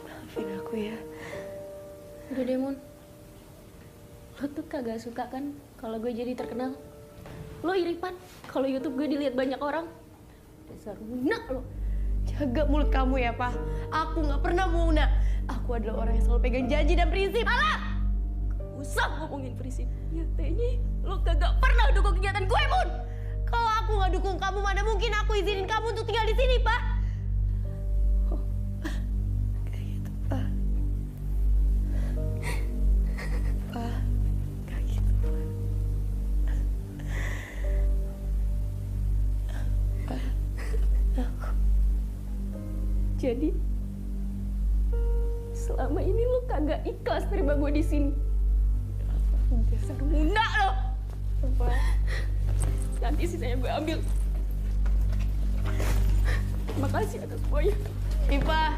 Maafin aku ya. Udah deh, Mun. Lo tuh kagak suka kan kalau gue jadi terkenal? Lo iri Pan kalau YouTube gue dilihat banyak orang? Dasar Muna lo. Jaga mulut kamu ya, Pak. Aku nggak pernah Muna. Aku adalah orang yang selalu pegang janji dan prinsip. Alah! Gak usah ngomongin prinsip. Nyatanya lo kagak pernah dukung kegiatan gue, Mun. Kalau aku nggak dukung kamu, mana mungkin aku izinin kamu untuk tinggal di sini, Pak. Oh, kayak gitu, Pak. Pak, kayak gitu, Pak. Pak, aku. Jadi selama ini lo kagak ikhlas terima gue di sini. Dasar Muna lo. Pak. Nanti sisanya gue ambil. Makasih atas semuanya. Ipa.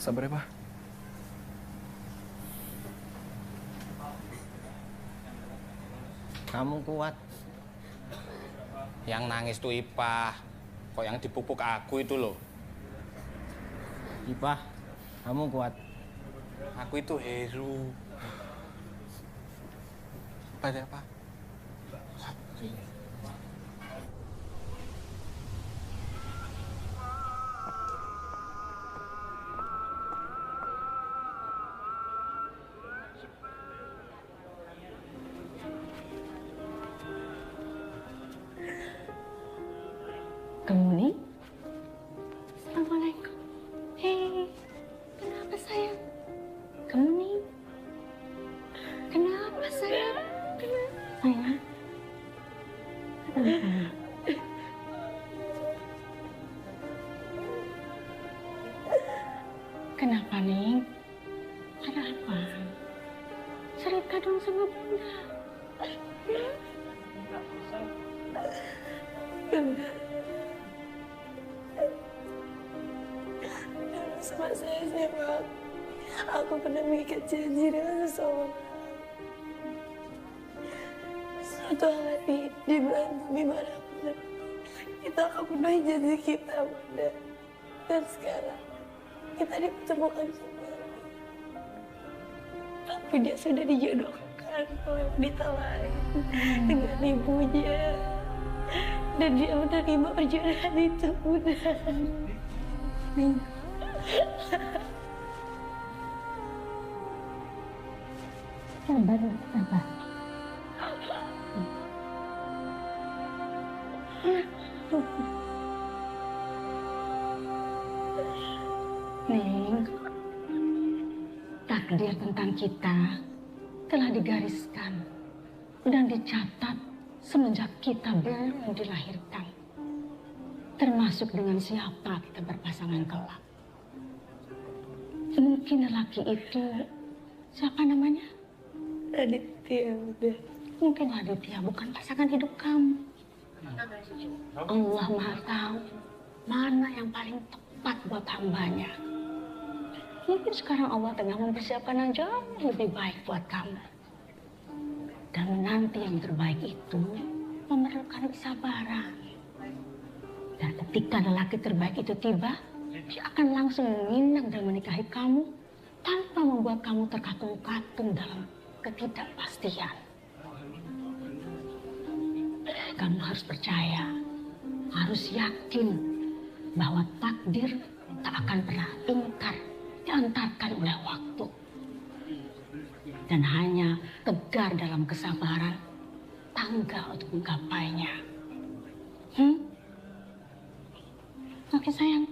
Sabar ya, Pak. Kamu kuat. Yang nangis tuh Ipah. Kok yang dipupuk aku itu loh. Ipah, kamu kuat. Aku itu Heru. Pada apa? Kamu nih? Assalamualaikum. Hei, kenapa sayang? Kamu nih? Kenapa sayang? Sayang? Kenapa nih? Ada apa? Cerita dong sama Bunda. Bunda. Sama saya SMA, aku pernah mengikat janji dengan seseorang. Suatu hari di bulan bumi manapun, kita akan penuhi janji kita, Bunda. Dan sekarang, kita dipertemukan kembali. Tapi dia sudah dijodohkan oleh wanita lain dengan ibunya. Dan dia menerima perjodohan itu, Bunda. Sabar, sabar. Neng, takdir tentang kita telah digariskan dan dicatat semenjak kita belum dilahirkan. Termasuk dengan siapa kita berpasangan kelak. Mungkin lelaki itu, siapa namanya? Aditya, udah. Mungkin Aditya bukan pasangan hidup kamu. Allah Maha tahu mana yang paling tepat buat hambanya. Mungkin sekarang Allah tengah mempersiapkan yang jauh lebih baik buat kamu. Dan nanti yang terbaik itu memerlukan kesabaran. Dan ketika lelaki terbaik itu tiba, dia akan langsung meminang dan menikahi kamu tanpa membuat kamu terkatung-katung dalam ketidakpastian. Kamu harus percaya, harus yakin bahwa takdir tak akan pernah ingkar diantarkan oleh waktu. Dan hanya tegar dalam kesabaran, tangga untuk menggapainya. Oke sayang.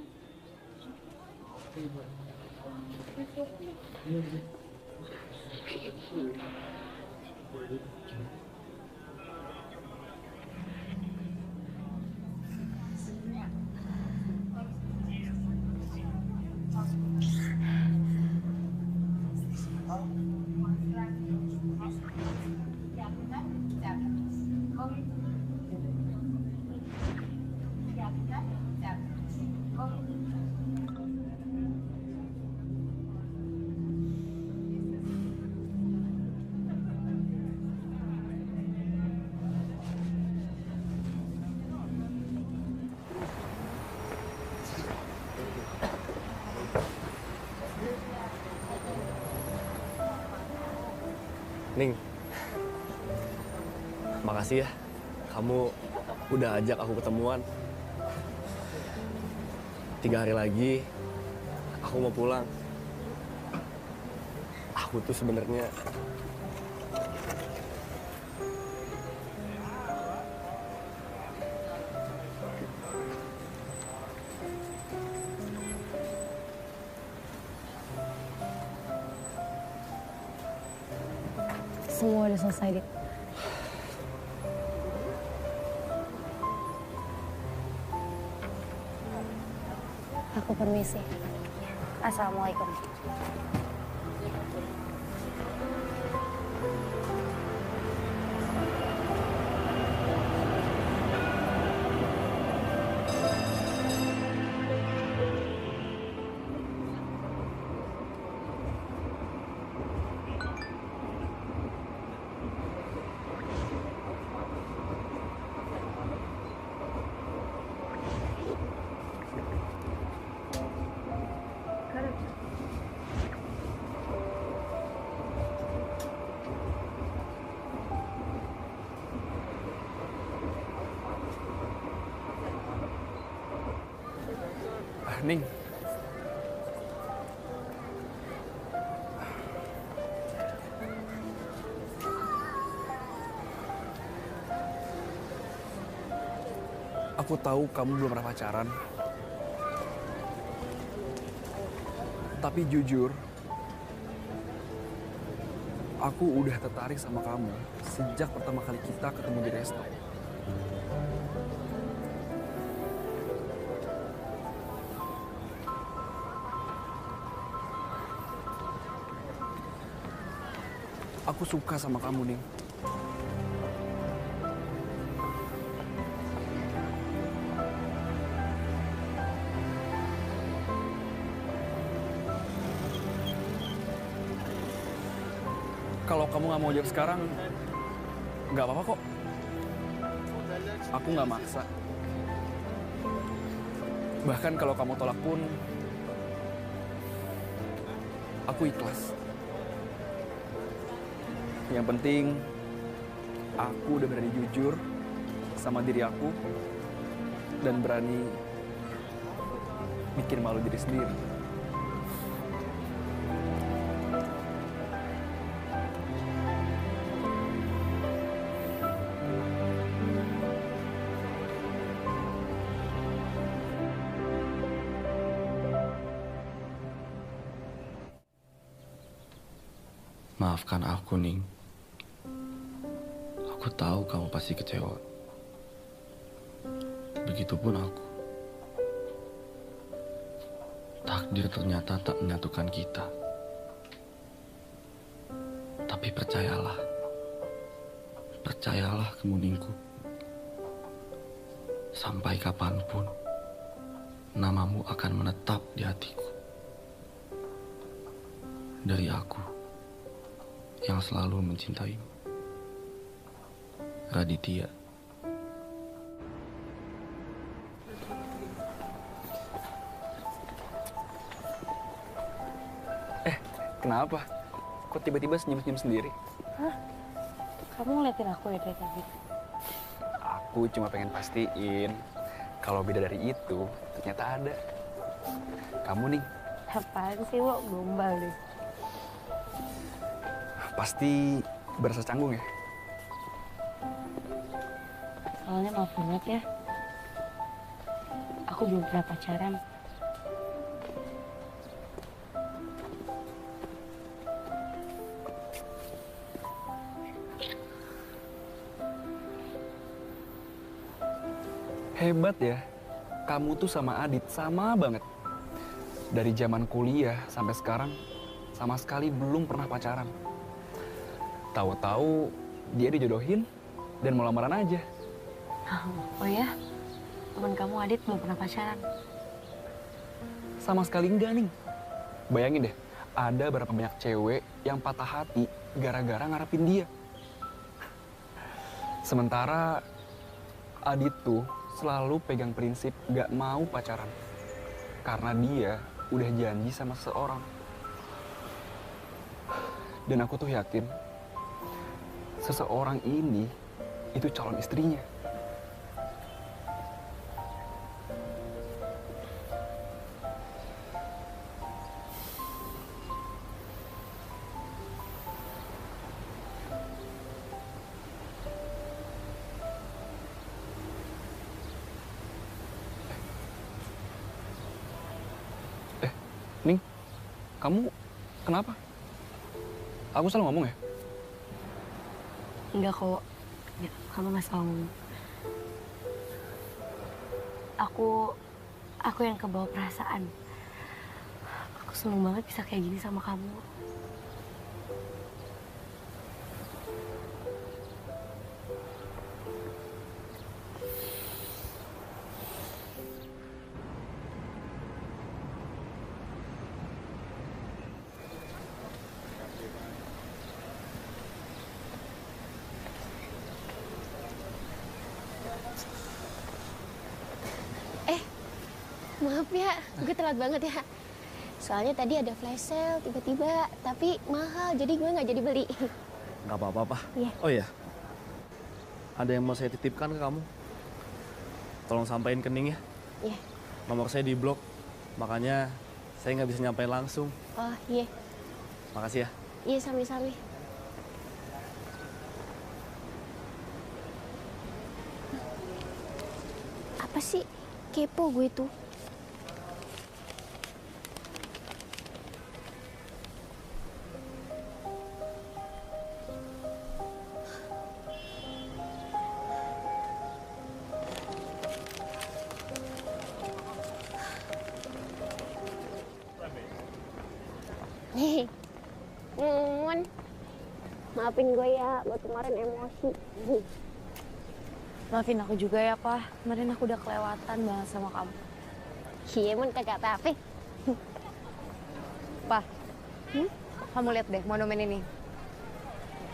Ning, makasih ya. Kamu udah ajak aku ketemuan. 3 hari lagi, aku mau pulang. Aku tuh sebenarnya Semua udah selesai, Dit. Aku permisi. Assalamualaikum. Ning. Aku tahu kamu belum pernah pacaran. Tapi jujur, aku udah tertarik sama kamu sejak pertama kali kita ketemu di resto. Aku suka sama kamu, Ning. Kalau kamu nggak mau jawab sekarang, nggak apa-apa kok. Aku nggak maksa. Bahkan kalau kamu tolak pun, aku ikhlas. Yang penting, aku udah berani jujur sama diri aku dan berani bikin malu diri sendiri. Maafkan aku, Ning. Aku tahu kamu pasti kecewa. Begitupun aku. Takdir ternyata tak menyatukan kita. Tapi percayalah. Percayalah kamu, Ningku. Sampai kapanpun, namamu akan menetap di hatiku. Dari aku yang selalu mencintaimu. Raditya. Kenapa? Kok tiba-tiba senyum-senyum sendiri? Hah? Kamu ngeliatin aku ya dari tadi? Aku cuma pengen pastiin kalau beda dari itu ternyata ada. Kamu nih. Apaan sih, Wok? Gombal deh. Pasti berasa canggung ya? Soalnya maaf banget ya. Aku belum pernah pacaran. Hebat ya, kamu tuh sama Adit sama banget. Dari zaman kuliah sampai sekarang sama sekali belum pernah pacaran. Tahu-tahu dia dijodohin dan mau lamaran aja. Oh ya? Teman kamu Adit belum pernah pacaran? Sama sekali enggak nih. Bayangin deh, ada berapa banyak cewek yang patah hati gara-gara ngarepin dia. Sementara Adit tuh selalu pegang prinsip gak mau pacaran. Karena dia udah janji sama seseorang. Dan aku tuh yakin seseorang ini itu calon istrinya. Ning, kamu kenapa? Aku salah ngomong ya? Enggak kok. Ya, kamu nggak salah ngomong. Aku yang kebawa perasaan. Aku seneng banget bisa kayak gini sama kamu. Maaf ya, gue telat banget ya. Soalnya tadi ada flash sale tiba-tiba, tapi mahal, jadi gue nggak jadi beli. Nggak apa-apa, Pak. Iya. Oh iya, ada yang mau saya titipkan ke kamu. Tolong sampaikan ke Ning ya. Iya. Nomor saya di blok, makanya saya nggak bisa nyampein langsung. Oh iya. Makasih ya. Iya, sami-sami. Apa sih? Kepo gue tuh. Maafin gue ya, buat kemarin emosi. Maafin aku juga ya, Pak. Kemarin aku udah kelewatan banget sama kamu. Iya, Mon, kagak apa-apa. Pak, kamu lihat deh monumen ini.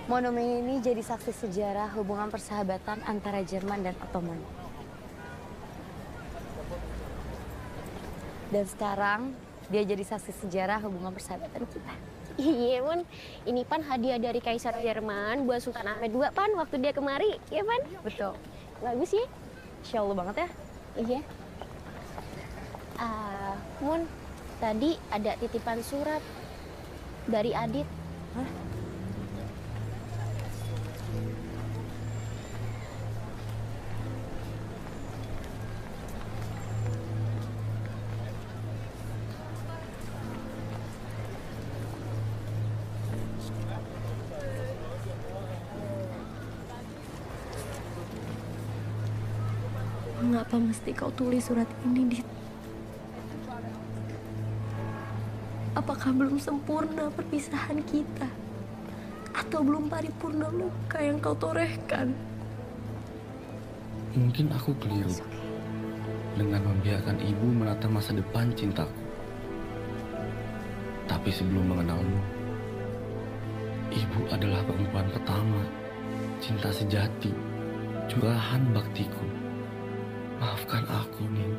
Monumen ini jadi saksi sejarah hubungan persahabatan antara Jerman dan Ottoman. Dan sekarang dia jadi saksi sejarah hubungan persahabatan kita. Iya, Mon. Ini Pan hadiah dari Kaisar Jerman buat Sultan Ahmed II, Pan, waktu dia kemari. Iya, Pan? Betul. Bagus ya? Insya Allah banget ya. Iya. Mon, tadi ada titipan surat dari Adit. Hah? Mengapa mesti kau tulis surat ini, Dit? Apakah belum sempurna perpisahan kita? Atau belum paripurna luka yang kau torehkan? Mungkin aku keliru dengan membiarkan ibu menata masa depan cintaku. Tapi sebelum mengenalmu, ibu adalah perempuan pertama, cinta sejati, curahan baktiku. Maafkan aku, Ning.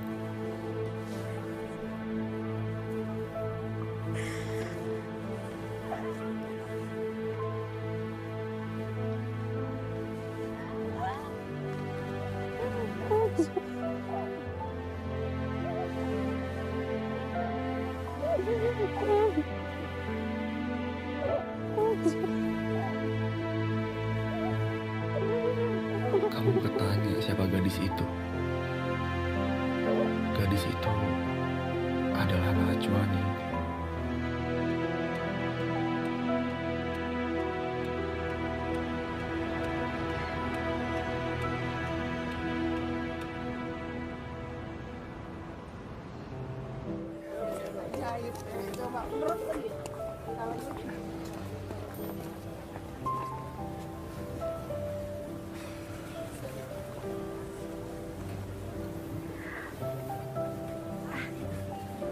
Kamu bertanya siapa gadis itu? Gadis itu adalah Najwa, Ning.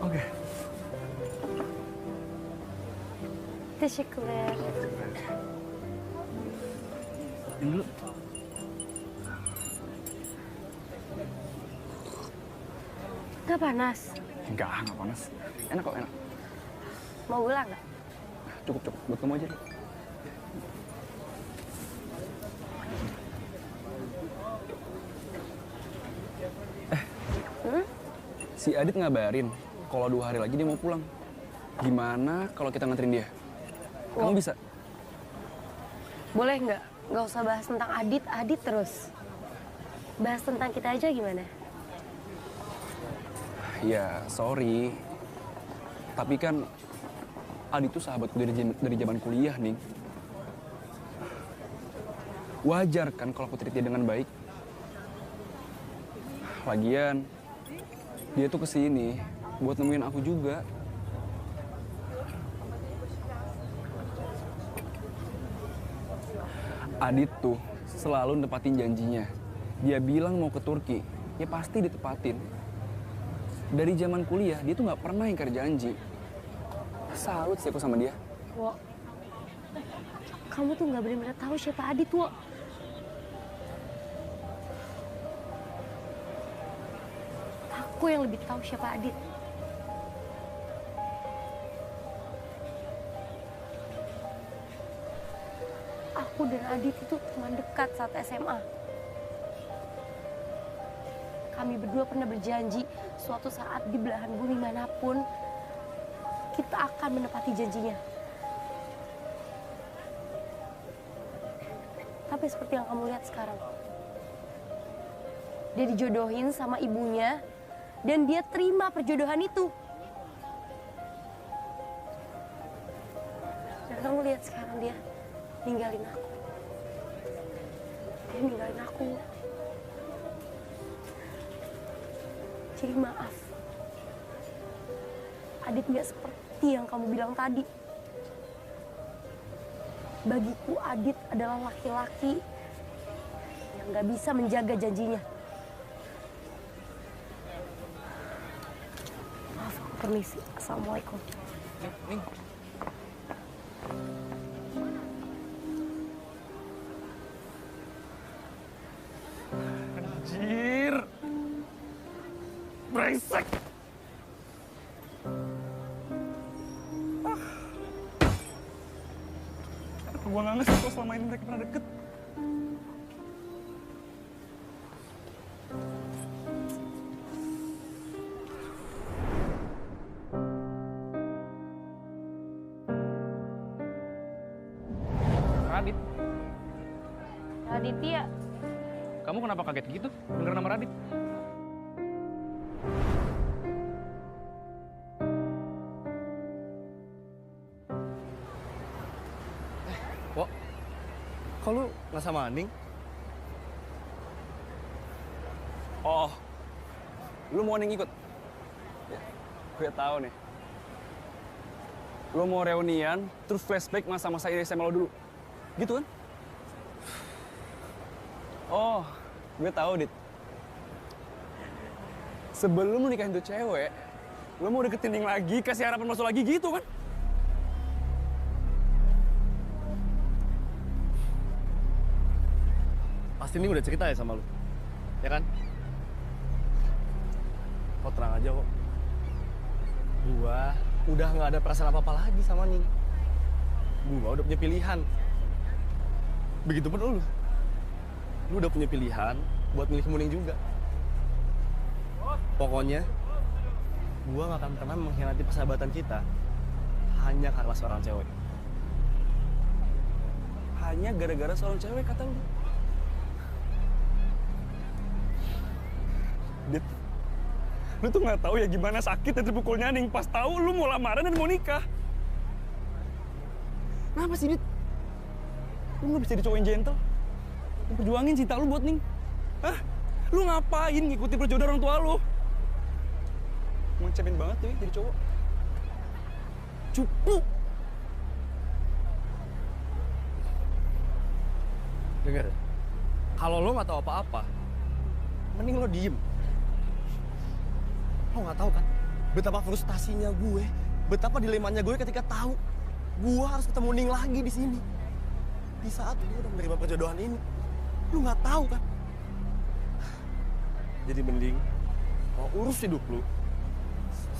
Oke. Teşekkürler. Ini dulu. Gak panas? Enggak panas. Enak kok, enak. Mau ulang nggak? Cukup, buat kamu aja. Si Adit ngabarin kalau 2 hari lagi dia mau pulang. Gimana kalau kita nganterin dia? Kamu bisa? Boleh nggak? Nggak usah bahas tentang Adit terus. Bahas tentang kita aja gimana? Ya, sorry. Tapi kan Adit tuh sahabatku dari zaman kuliah, nih. Wajar kan kalau aku treat dia dengan baik. Lagian, dia tuh kesini buat nemuin aku juga. Adit tuh selalu nepatin janjinya. Dia bilang mau ke Turki, ya pasti ditepatin. Dari zaman kuliah, dia tuh nggak pernah ingkar janji. Salut sih aku sama dia. Wo, kamu tuh nggak benar-benar tahu siapa Adit, Wo. Aku yang lebih tahu siapa Adit. Aku dan Adit itu teman dekat saat SMA. Kami berdua pernah berjanji suatu saat di belahan bumi manapun kita akan menepati janjinya. Tapi seperti yang kamu lihat sekarang, dia dijodohin sama ibunya dan dia terima perjodohan itu. Dan kamu lihat sekarang dia ninggalin aku. Dia ninggalin aku. Jadi maaf, Adit nggak seperti yang kamu bilang tadi. Bagiku Adit adalah laki-laki yang nggak bisa menjaga janjinya. Maaf, aku permisi. Assalamualaikum. Ning. Anjir. Brengsek. Gue nggak ngerti kok selama ini mereka pernah deket. Radit. Raditya. Kamu kenapa kaget gitu denger nama Radit? Wok, kok lu nggak sama Aning? Oh, lu mau Aning ikut? Ya, gue tahu nih. Lu mau reunian, terus flashback masa-masa SMA lo dulu. Gitu kan? Oh, gue tahu, Dit. Sebelum lu nikahin tuh cewek, lu mau deketin Ning lagi, kasih harapan masuk lagi gitu kan? Pasti Ning udah cerita ya sama lu, ya kan? Kok tenang aja kok. Gua udah nggak ada perasaan apa-apa lagi sama Ning. Gua udah punya pilihan. Begitupun lu. Lu udah punya pilihan buat milih Ning juga. Pokoknya, gua nggak akan pernah mengkhianati persahabatan kita hanya karena seorang cewek. Hanya gara-gara seorang cewek, kata lu. Dit, lu tuh nggak tahu ya gimana sakit dan terpukulnya Ning pas tahu lu mau lamaran dan mau nikah. Kenapa sih, Dit? Lu nggak bisa jadi cowok yang gentle? Lu perjuangin cinta lu buat Ning. Hah? Lu ngapain ngikutin perjodohan orang tua lu? Mencemin banget tuh ya jadi cowok. Cupu. Dengar, kalau lo nggak tahu apa-apa, mending lo diem. Lo nggak tahu kan betapa frustasinya gue, betapa dilemanya gue ketika tahu gue harus ketemu Ning lagi di sini. Di saat gue udah menerima perjodohan ini, lo nggak tahu kan? Jadi mending lo urus hidup lo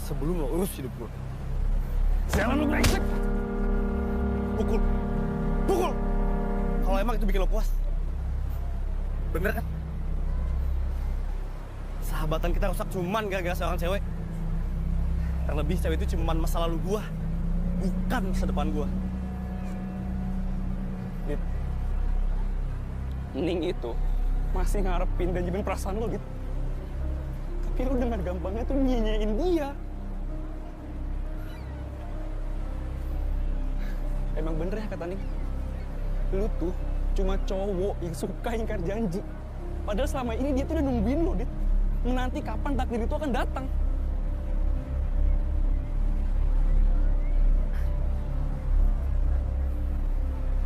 sebelum lo urus hidup gue. Jangan lo brengsek. Pukul, pukul. Kalau emang itu bikin lo puas, bener kan? Sahabatan kita rusak cuman gara-gara seorang cewek. Terlebih cewek itu cuma masa lalu gua, bukan masa depan gua. Dit, Ning itu masih ngarepin dan nyimpen perasaan lo, Dit. Tapi lo dengan gampangnya tuh nyanyiin dia. Emang bener ya kata Ning, lu tuh cuma cowok yang suka ingkar janji. Padahal selama ini dia tuh udah nungguin lo, Dit. Menanti kapan takdir itu akan datang.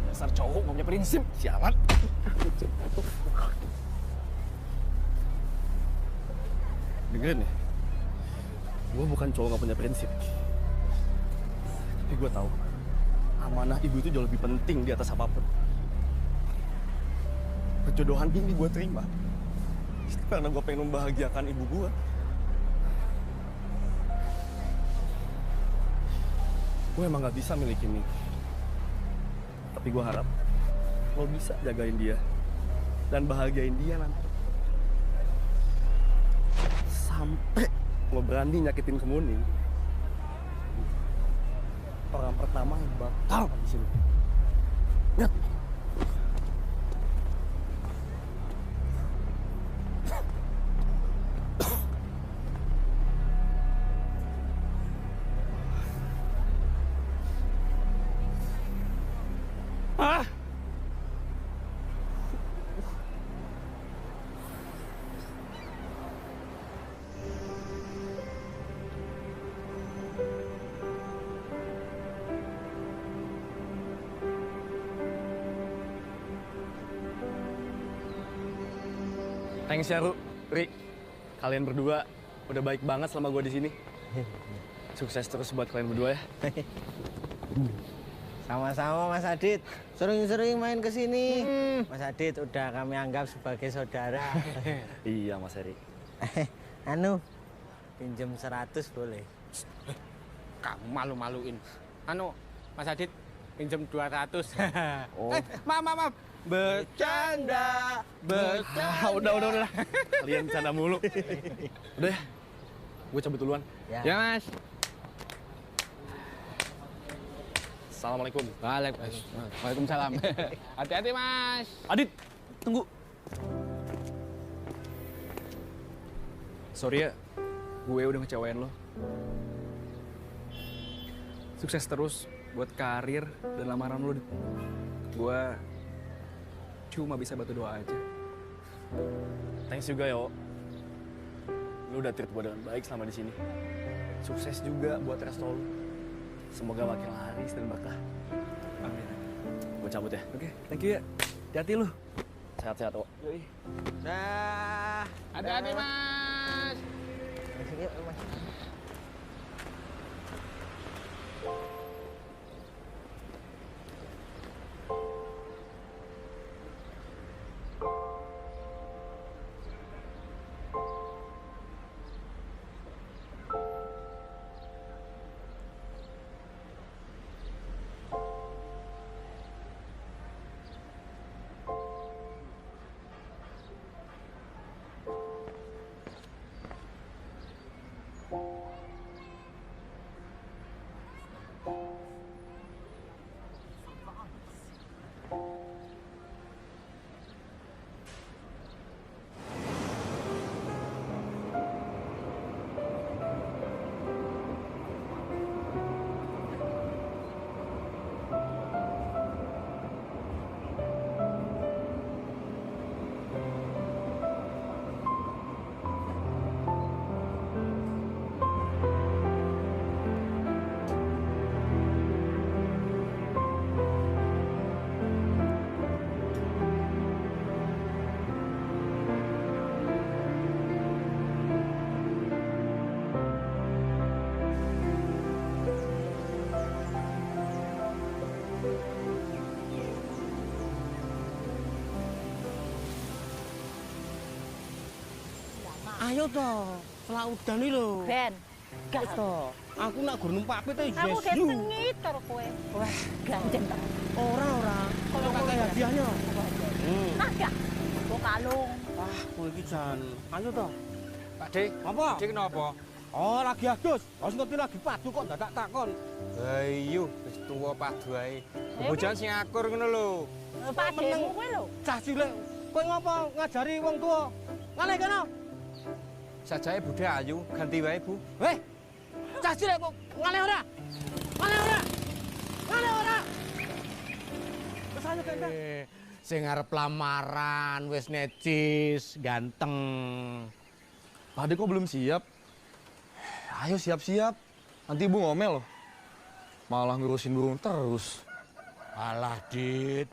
Dasar cowok gak punya prinsip, sialan. Dengerin ya, gue bukan cowok gak punya prinsip. Tapi gue tahu, amanah ibu itu jauh lebih penting di atas apapun. Perjodohan ini gue terima karena gue pengen membahagiakan ibu gue. Gue emang gak bisa miliki Ning. Tapi gue harap lo bisa jagain dia dan bahagiain dia nanti. Sampai lo berani nyakitin Kemuning, orang pertama yang bakal di sini. Ingat. Thanks ya, Ri. Kalian berdua udah baik banget selama gue di sini. Sukses terus buat kalian berdua ya. Sama-sama Mas Adit. Sering-sering main ke sini. Mas Adit udah kami anggap sebagai saudara. Iya, Mas Eri. Anu, pinjem 100 boleh. Kamu malu-maluin. Anu, Mas Adit pinjem 200. Oh. Maaf. Bercanda. Udah. Kalian bercanda mulu. Udah ya, gue cabut duluan. Ya, Mas. Assalamualaikum. Waalaikumsalam. Hati-hati, Mas. Adit, tunggu. Sorry ya, gue udah ngecewain lo. Sukses terus buat karir dan lamaran lo. Gue cuma bisa bantu doa aja. Thanks juga yo. Lu udah treat gue dengan baik selama di sini. Sukses juga buat resto lu. Semoga makin laris dan berkah. Amin. Gue cabut ya. Oke, thank you ya. Hati-hati lu. Sehat-sehat, Wak. Yoi. Dah. Hati-hati, Mas. Yuk, Mas. Ayo toh, setelah udan nih lho. Ben, gak toh. Aku nak gur numpak apa tuh? Aku sengit karo kowe. Wah, ganjen ta. Ora. Kalau kakek hadiahnya. Nah, gak. Kok kalung. Wah, kowe iki jan. Ayo toh. Pak Dik, Apa? Dik kenapa? Oh, lagi adus. Wis ngerti lagi padu kok dadak takon. Ayo, wis tuwa padu ae. Bojan sing akur ngono lho. Pak Demu kuwi lho. Cah cilik, kowe ngopo ngajari wong tuwa? Ngalih kene. Sajae budhe ayu, ganti wae, Bu. Heh. Cah cilik kok ngalih ora? Ngalih ora? Ngalih ora? Wis ayo ganteng. Sing arep lamaran wis necis, ganteng. Pak Ade kok belum siap? Ayo siap-siap. Nanti Ibu ngomel loh. Malah ngurusin burung terus. Alah, Dit.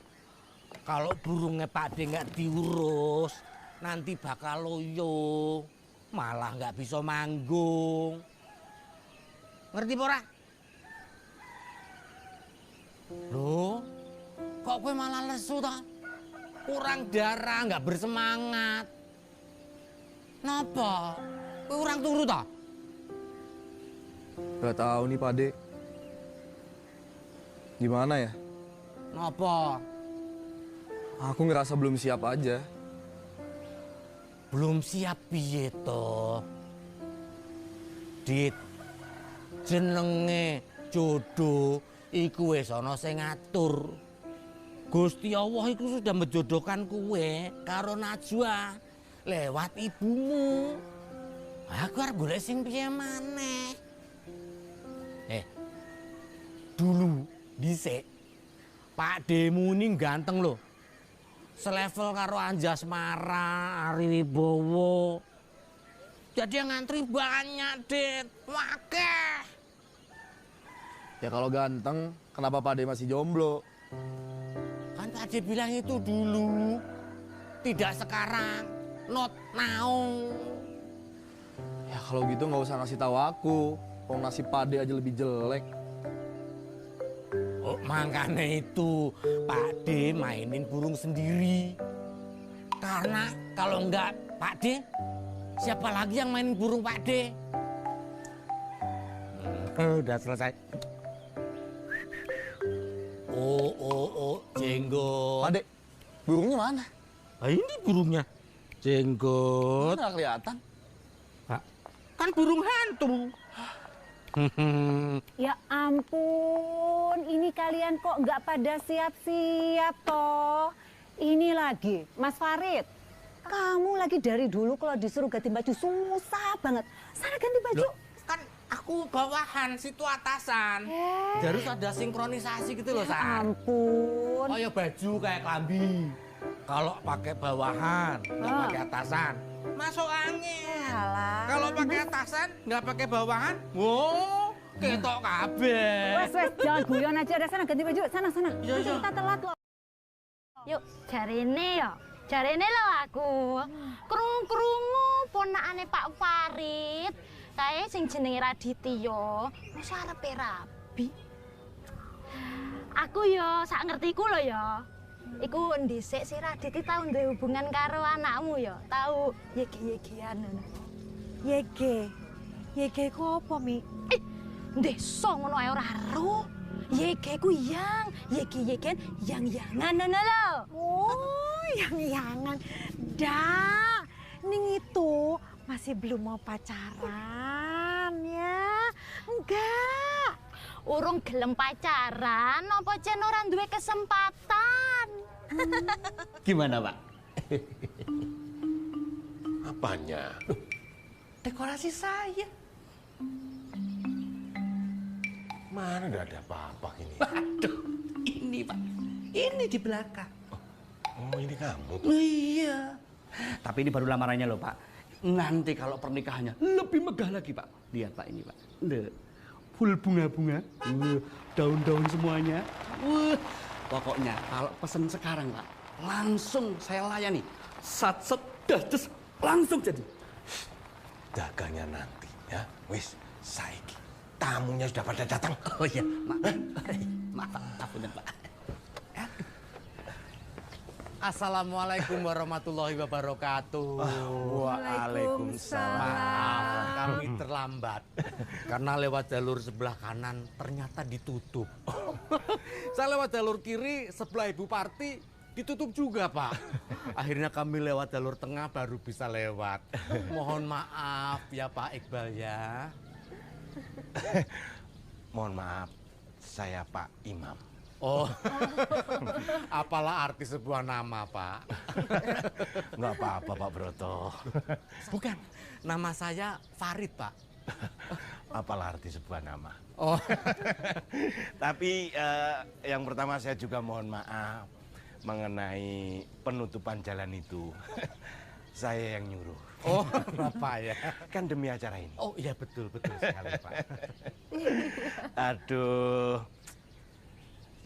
Kalau burungnya Pak De nggak diurus, nanti bakal loyo. Malah nggak bisa manggung. Ngerti pora? Loh, kok gue malah lesu ta? Kurang darah, nggak bersemangat. Napa? Gue kurang turu ta? Gak tahu nih Pak De. Gimana ya? Napa? Aku ngerasa belum siap aja. Belum siap piye to? Dit, jenenge jodoh iku wis ana sing ngatur. Gusti Allah iku sudah menjodohkan kowe karo Najwa lewat ibumu. Aku arep golek sing piye maneh. Dulu dhisik Pak Demu ini ganteng loh. Selevel karo Anjasmara, Ari Wibowo. Jadi yang ngantri banyak, Dit. Wakeh. Ya kalau ganteng, kenapa Pak De masih jomblo? Kan Pak De bilang itu dulu. Tidak sekarang. Not now. Ya kalau gitu nggak usah ngasih tahu aku. Kalau nasib Pak De aja lebih jelek. Oh, makanya itu Pak De mainin burung sendiri. Karena kalau enggak Pak De, siapa lagi yang mainin burung Pak De? Udah selesai. Oh, jenggot. Pak De, burungnya mana? Ini burungnya. Jenggot. Nggak kelihatan. Pak, kan burung hantu. Ya ampun, ini kalian kok nggak pada siap-siap toh? Ini lagi, Mas Farid, kamu lagi dari dulu kalau disuruh ganti baju susah banget. Sana ganti baju. Loh, kan aku bawahan, situ atasan. Harus ada sinkronisasi gitu loh, San. Ampun. Oh ya baju kayak klambi. Kalau pakai bawahan, nggak pakai atasan, masuk angin. Kalau pakai atasan, nggak pakai bawahan, wow, ketok kabeh. Wes, jangan guyon aja. Ada sana ganti baju, sana. Iya. Kita telat loh. Yuk, jarene lo aku. Krungu-krungu ponakane Pak Farid. Kae sing jenenge Raditya, wis arepe rabi. Aku yo sak ngertiku lho ya. Iku ndhisik si Radit tau duwe hubungan karo anakmu ya, tau yege-yegean ngono. Yege ku apa, Mi? Ndeso ngono ae ora ero. Yege ku yang, yege-yegen yang-yangan ngono lho. Oh, yang-yangan. Dah, ning itu masih belum mau pacaran ya? Enggak. Urung gelem pacaran, apa jen ora duwe kesempatan. Gimana, Pak? Apanya? Dekorasi saya. Mana udah ada apa-apa ini? Waduh, ini Pak. Ini di belakang. Oh, ini kamu? Iya. Tapi ini baru lamarannya loh, Pak. Nanti kalau pernikahannya lebih megah lagi, Pak. Lihat, Pak, ini, Pak. Full bunga-bunga. Daun-daun semuanya. Pokoknya kalau pesen sekarang, Pak, langsung saya layani. Sat-set, das, langsung jadi. Dagangnya nanti, ya. Wis, saiki. Tamunya sudah pada datang. Oh iya, maaf, bener, Pak. Assalamualaikum warahmatullahi wabarakatuh. Waalaikumsalam. Maaf, kami terlambat. Karena lewat jalur sebelah kanan ternyata ditutup. Saya lewat jalur kiri sebelah Ibu Parti ditutup juga, Pak. Akhirnya kami lewat jalur tengah baru bisa lewat. Mohon maaf ya Pak Iqbal ya. Mohon maaf, saya Pak Imam. Oh, apalah arti sebuah nama, Pak? Nggak apa-apa, Pak Broto. Bukan, nama saya Farid, Pak. Apalah arti sebuah nama? Oh, tapi yang pertama saya juga mohon maaf mengenai penutupan jalan itu. Saya yang nyuruh. Oh, Bapak ya? Kan demi acara ini. Oh iya, betul sekali, Pak. Aduh,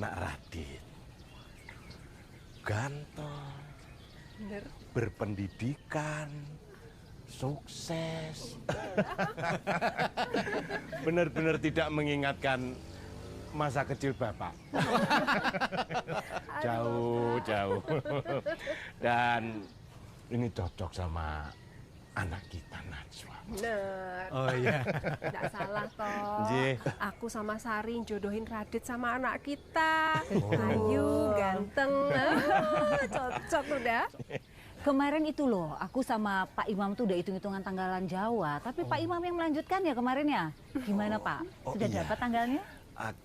Nak Radit, ganteng, berpendidikan, sukses. Benar-benar tidak mengingatkan masa kecil Bapak. Jauh. Dan ini cocok sama anak kita, Najwa. Bener. Oh iya. Nggak salah toh. Nggih. Aku sama Sari jodohin Radit sama anak kita. Ayu, ganteng. Cocok udah. Kemarin itu loh, aku sama Pak Imam tuh udah hitung-hitungan tanggalan Jawa. Tapi Pak Imam yang melanjutkan ya kemarin ya. Gimana Pak? Sudah iya. dapat tanggalnya?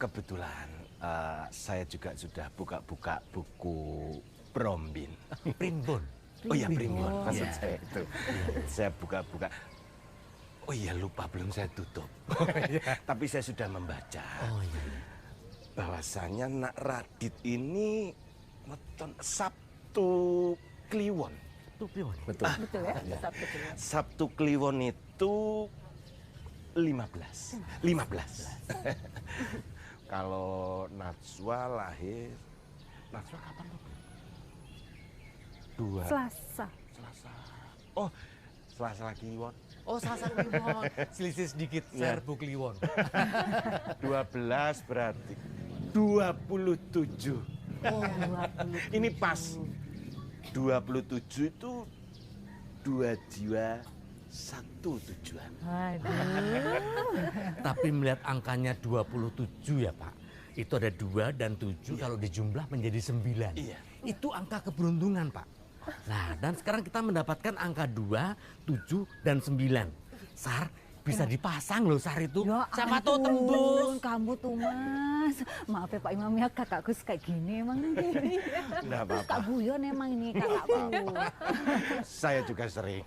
Kebetulan saya juga sudah buka-buka buku Prombin. Primbon. Oh iya, Primbon. Maksud saya itu. Saya buka-buka. Oh iya, lupa belum saya tutup. Tapi saya sudah membaca. Oh iya. Bahwasanya Nak Radit ini weton Sabtu Kliwon. Sabtu Kliwon. Betul. Betul ya? Ya. Sabtu Kliwon. Sabtu Kliwon itu 15. Kalau Najwa lahir, Najwa kapan tuh? Selasa. Oh, Selasa Kliwon. Oh, Selasa Kliwon. Selisih sedikit, Serbu Kliwon. 12 berarti 27. Oh, 27. Ini pas. 27 itu 2 jiwa, 1 tujuan. Aduh. Tapi melihat angkanya 27 ya Pak, itu ada 2 dan 7 kalau dijumlah menjadi 9. Iya. Itu angka keberuntungan Pak. Nah, dan sekarang kita mendapatkan angka 2, 7, dan 9. Sar, bisa dipasang loh Sar itu. Ya Siapa tahu ampun, tembus. Kamu tuh Mas. Maaf ya Pak Imam ya, kakakku kayak gini emang. Nggak apa-apa. Kak Guyon emang ini kakakku. Saya juga sering.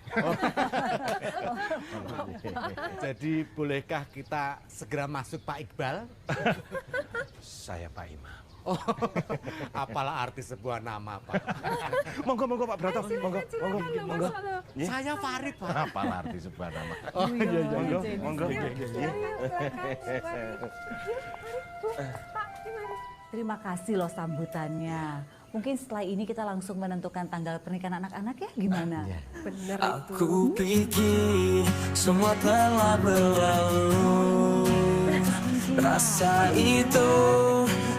Jadi bolehkah kita segera masuk Pak Iqbal? Saya Pak Imam. Oh, apalah arti sebuah nama Pak? Monggo Pak Broto, monggo. Saya Farid Pak. Apalah arti sebuah nama? Oh iya, monggo. Terima kasih loh sambutannya. Mungkin setelah ini kita langsung menentukan tanggal pernikahan anak-anak ya, gimana? Bener itu. Aku pikir semua telah berlalu. Rasa itu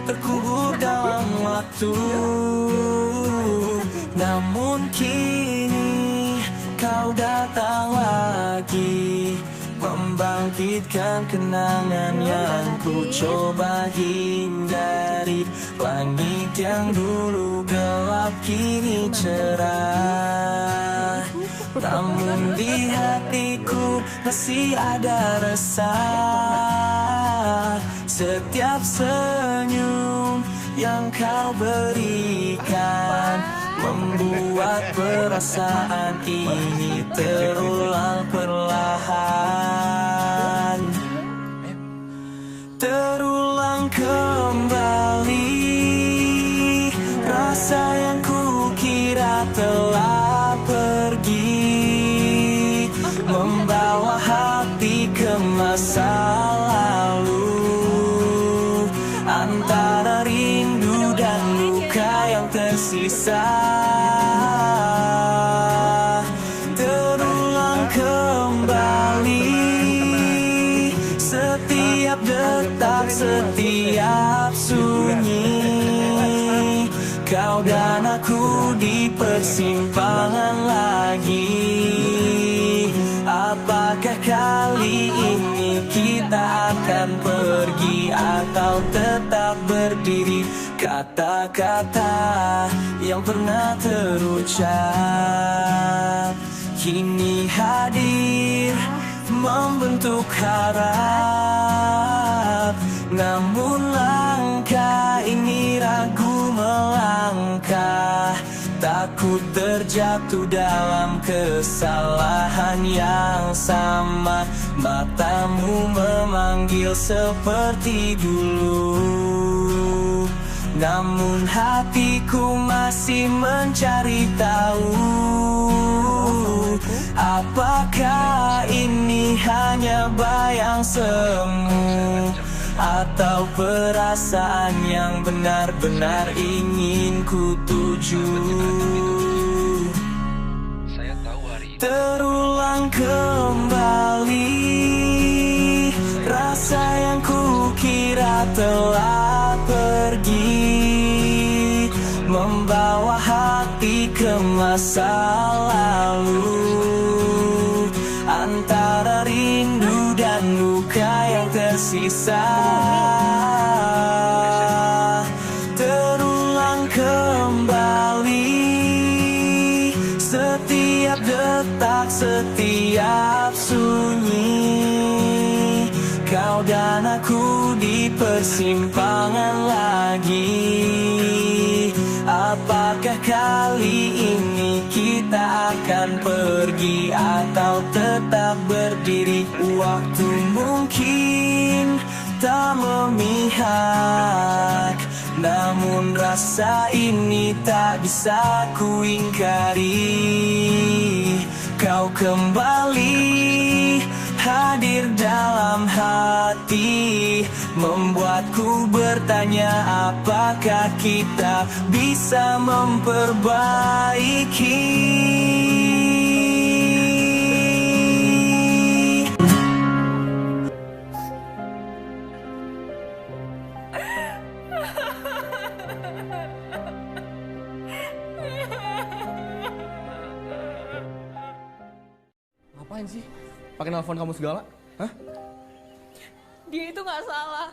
terkubur dalam waktu. Namun kini kau datang lagi, membangkitkan kenangan yang ku coba hindari. Langit yang dulu gelap kini cerah, namun di hatiku masih ada resah. Setiap senyum yang kau berikan membuat perasaan ini terulang perlahan. Terulang kembali rasa yang kukira telah pergi, membawa hati ke masa lalu. Antara rindu dan luka yang tersisa, terulang kembali. Setiap detak, setiap sunyi, kau dan aku di persimpangan lagi. Apakah kali ini kita akan pergi atau tetap berdiri kata-kata yang pernah terucap kini hadir membentuk harap. Namun langkah ini ragu melangkah, takut terjatuh dalam kesalahan yang sama. Matamu memanggil seperti dulu, namun hatiku masih mencari tahu, apakah ini hanya bayang semu atau perasaan yang benar-benar ingin ku tuju. Terulang kembali rasa yang ku kira telah pergi, membawa hati ke masa lalu. Antara rindu dan luka yang tersisa, terulang kembali setiap detak, setiap sunyi. Kau dan aku di persimpangan lagi. Apakah kali ini kita akan pergi atau tetap berdiri? Waktu mungkin tak memihak, namun rasa ini tak bisa ku ingkari. Kau kembali hadir dalam hati, membuatku bertanya apakah kita bisa memperbaiki. Ngapain sih? Pakai nelfon kamu segala? Hah? Dia itu nggak salah.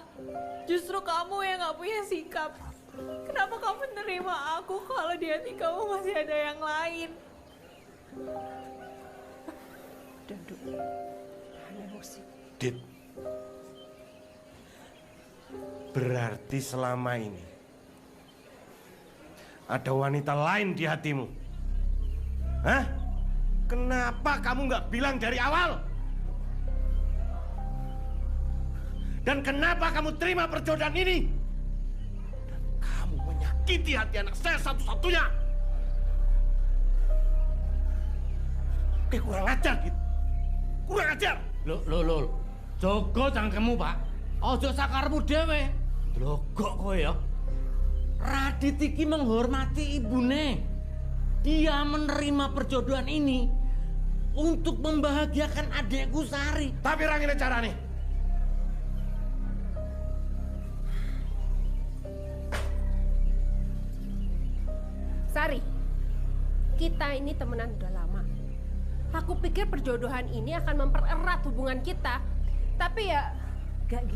Justru kamu yang nggak punya sikap. Kenapa kamu nerima aku kalau di hati kamu masih ada yang lain? Duduk. Emosi. Dit, berarti selama ini ada wanita lain di hatimu. Hah? Kenapa kamu nggak bilang dari awal? Dan kenapa kamu terima perjodohan ini? Dan kamu menyakiti hati anak saya satu-satunya. Oke, kurang ajar gitu. Kurang ajar. Loh. Jogo cangkemmu, Pak. Ojo sakarmu dhewe. Logok kowe ya. Radit iki menghormati ibune. Dia menerima perjodohan ini untuk membahagiakan adekku Sari. Tapi rangine carane. Sari, kita ini temenan udah lama. Aku pikir perjodohan ini akan mempererat hubungan kita. Tapi ya,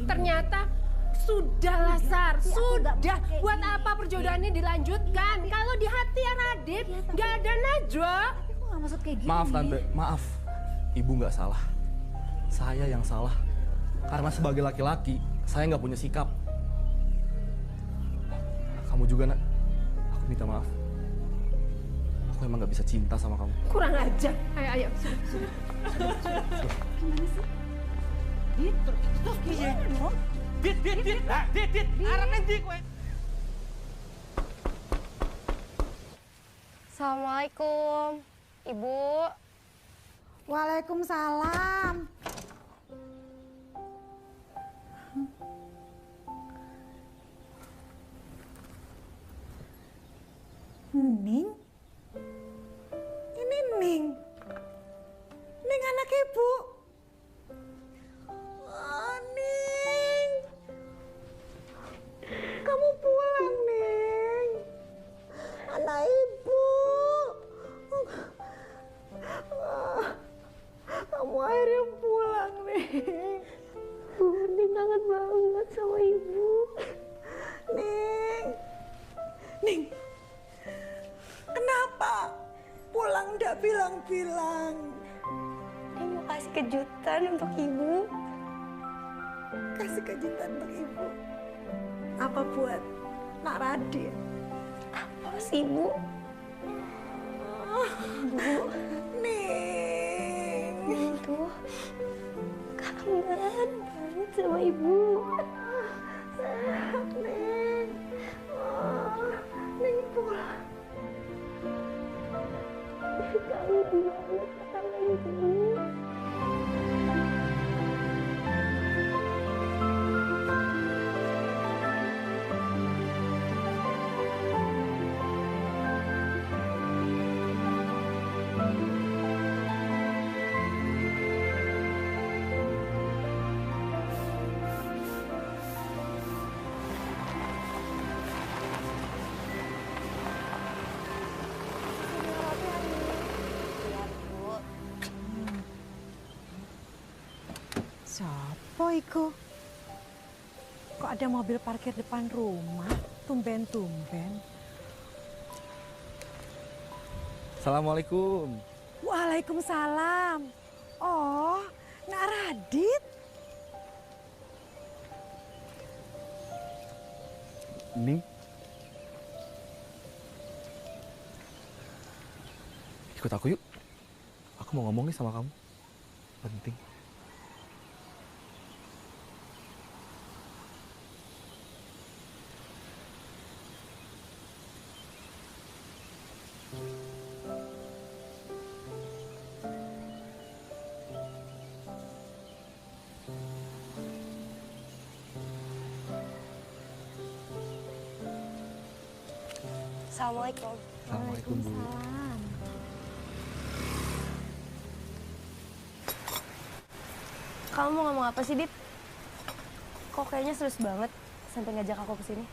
ternyata sudahlah Sar, sudah. Buat apa perjodohan ini dilanjutkan? Kalau di hati ya Radit, nggak ada Najwa. Aku nggak maksud kayak gini. Maaf Tante, maaf. Ibu nggak salah. Saya yang salah. Karena sebagai laki-laki, saya nggak punya sikap. Kamu juga, Nak. Aku minta maaf. Aku emang nggak bisa cinta sama kamu. Kurang ajar. Ayo. Sudah. Gimana sih? Dit, terus gimana dong? Dit. Arep endi kowe? Assalamualaikum, Ibu. Waalaikumsalam. Ning? Ini Ning. Ning anak ibu. Oh, Ning. Kamu pulang, Ning. Anak ibu. Kamu akhirnya pulang, Ning. Ning kangen banget sama ibu. Ning, Ning, kenapa pulang ndak bilang-bilang? Dia mau kasih kejutan untuk ibu. Kasih kejutan untuk ibu. Apa buat Nak Radit? Apa sih, Bu? Bu. Ning. Tuh. Kangen banget sama ibu. Ning. Ning pulang. Kangen banget sama ibu. Sopo iku? Kok ada mobil parkir depan rumah? Tumben-tumben. Assalamualaikum. Waalaikumsalam. Oh, Nak Radit. Ning. Ikut aku yuk. Aku mau ngomong nih sama kamu. Penting. Assalamualaikum. Assalamualaikum, Bu. Kamu mau ngomong apa sih, Dit? Kok kayaknya serius banget sampai ngajak aku ke sini?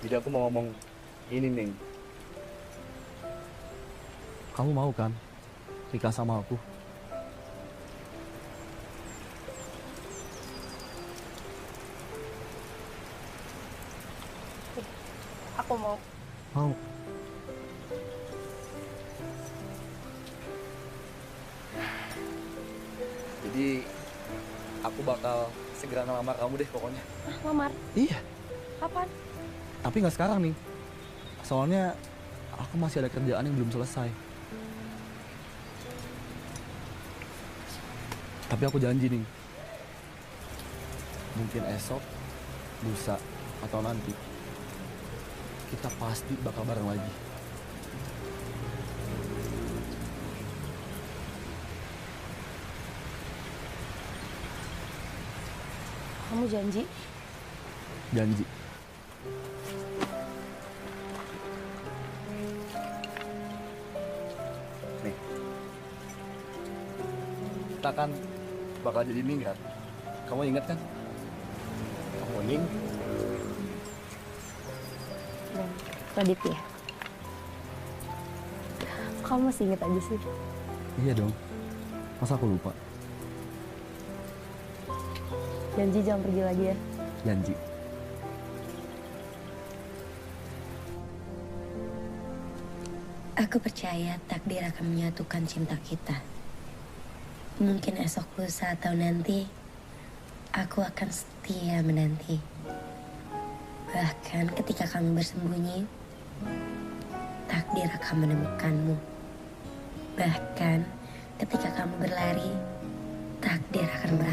Jadi aku mau ngomong ini, Ning. Kamu mau kan nikah sama aku? Aku mau. Mau. Jadi aku bakal segera ngelamar kamu deh pokoknya. Lamar? Iya. Kapan? Tapi nggak sekarang nih. Soalnya aku masih ada kerjaan yang belum selesai. Tapi aku janji nih. Mungkin esok, lusa, atau nanti kita pasti bakal bareng lagi. Kamu janji? Janji. Nih. Kita kan bakal jadi ningrat. Kamu ingat kan? Kamu Ning. Raditya. Kamu masih ingat aja sih? Iya dong. Masa aku lupa? Janji jangan pergi lagi ya. Janji. Aku percaya takdir akan menyatukan cinta kita. Mungkin esok lusa atau nanti, aku akan setia menanti. Bahkan ketika kamu bersembunyi, takdir akan menemukanmu. Bahkan ketika kamu berlari, takdir akan meraih.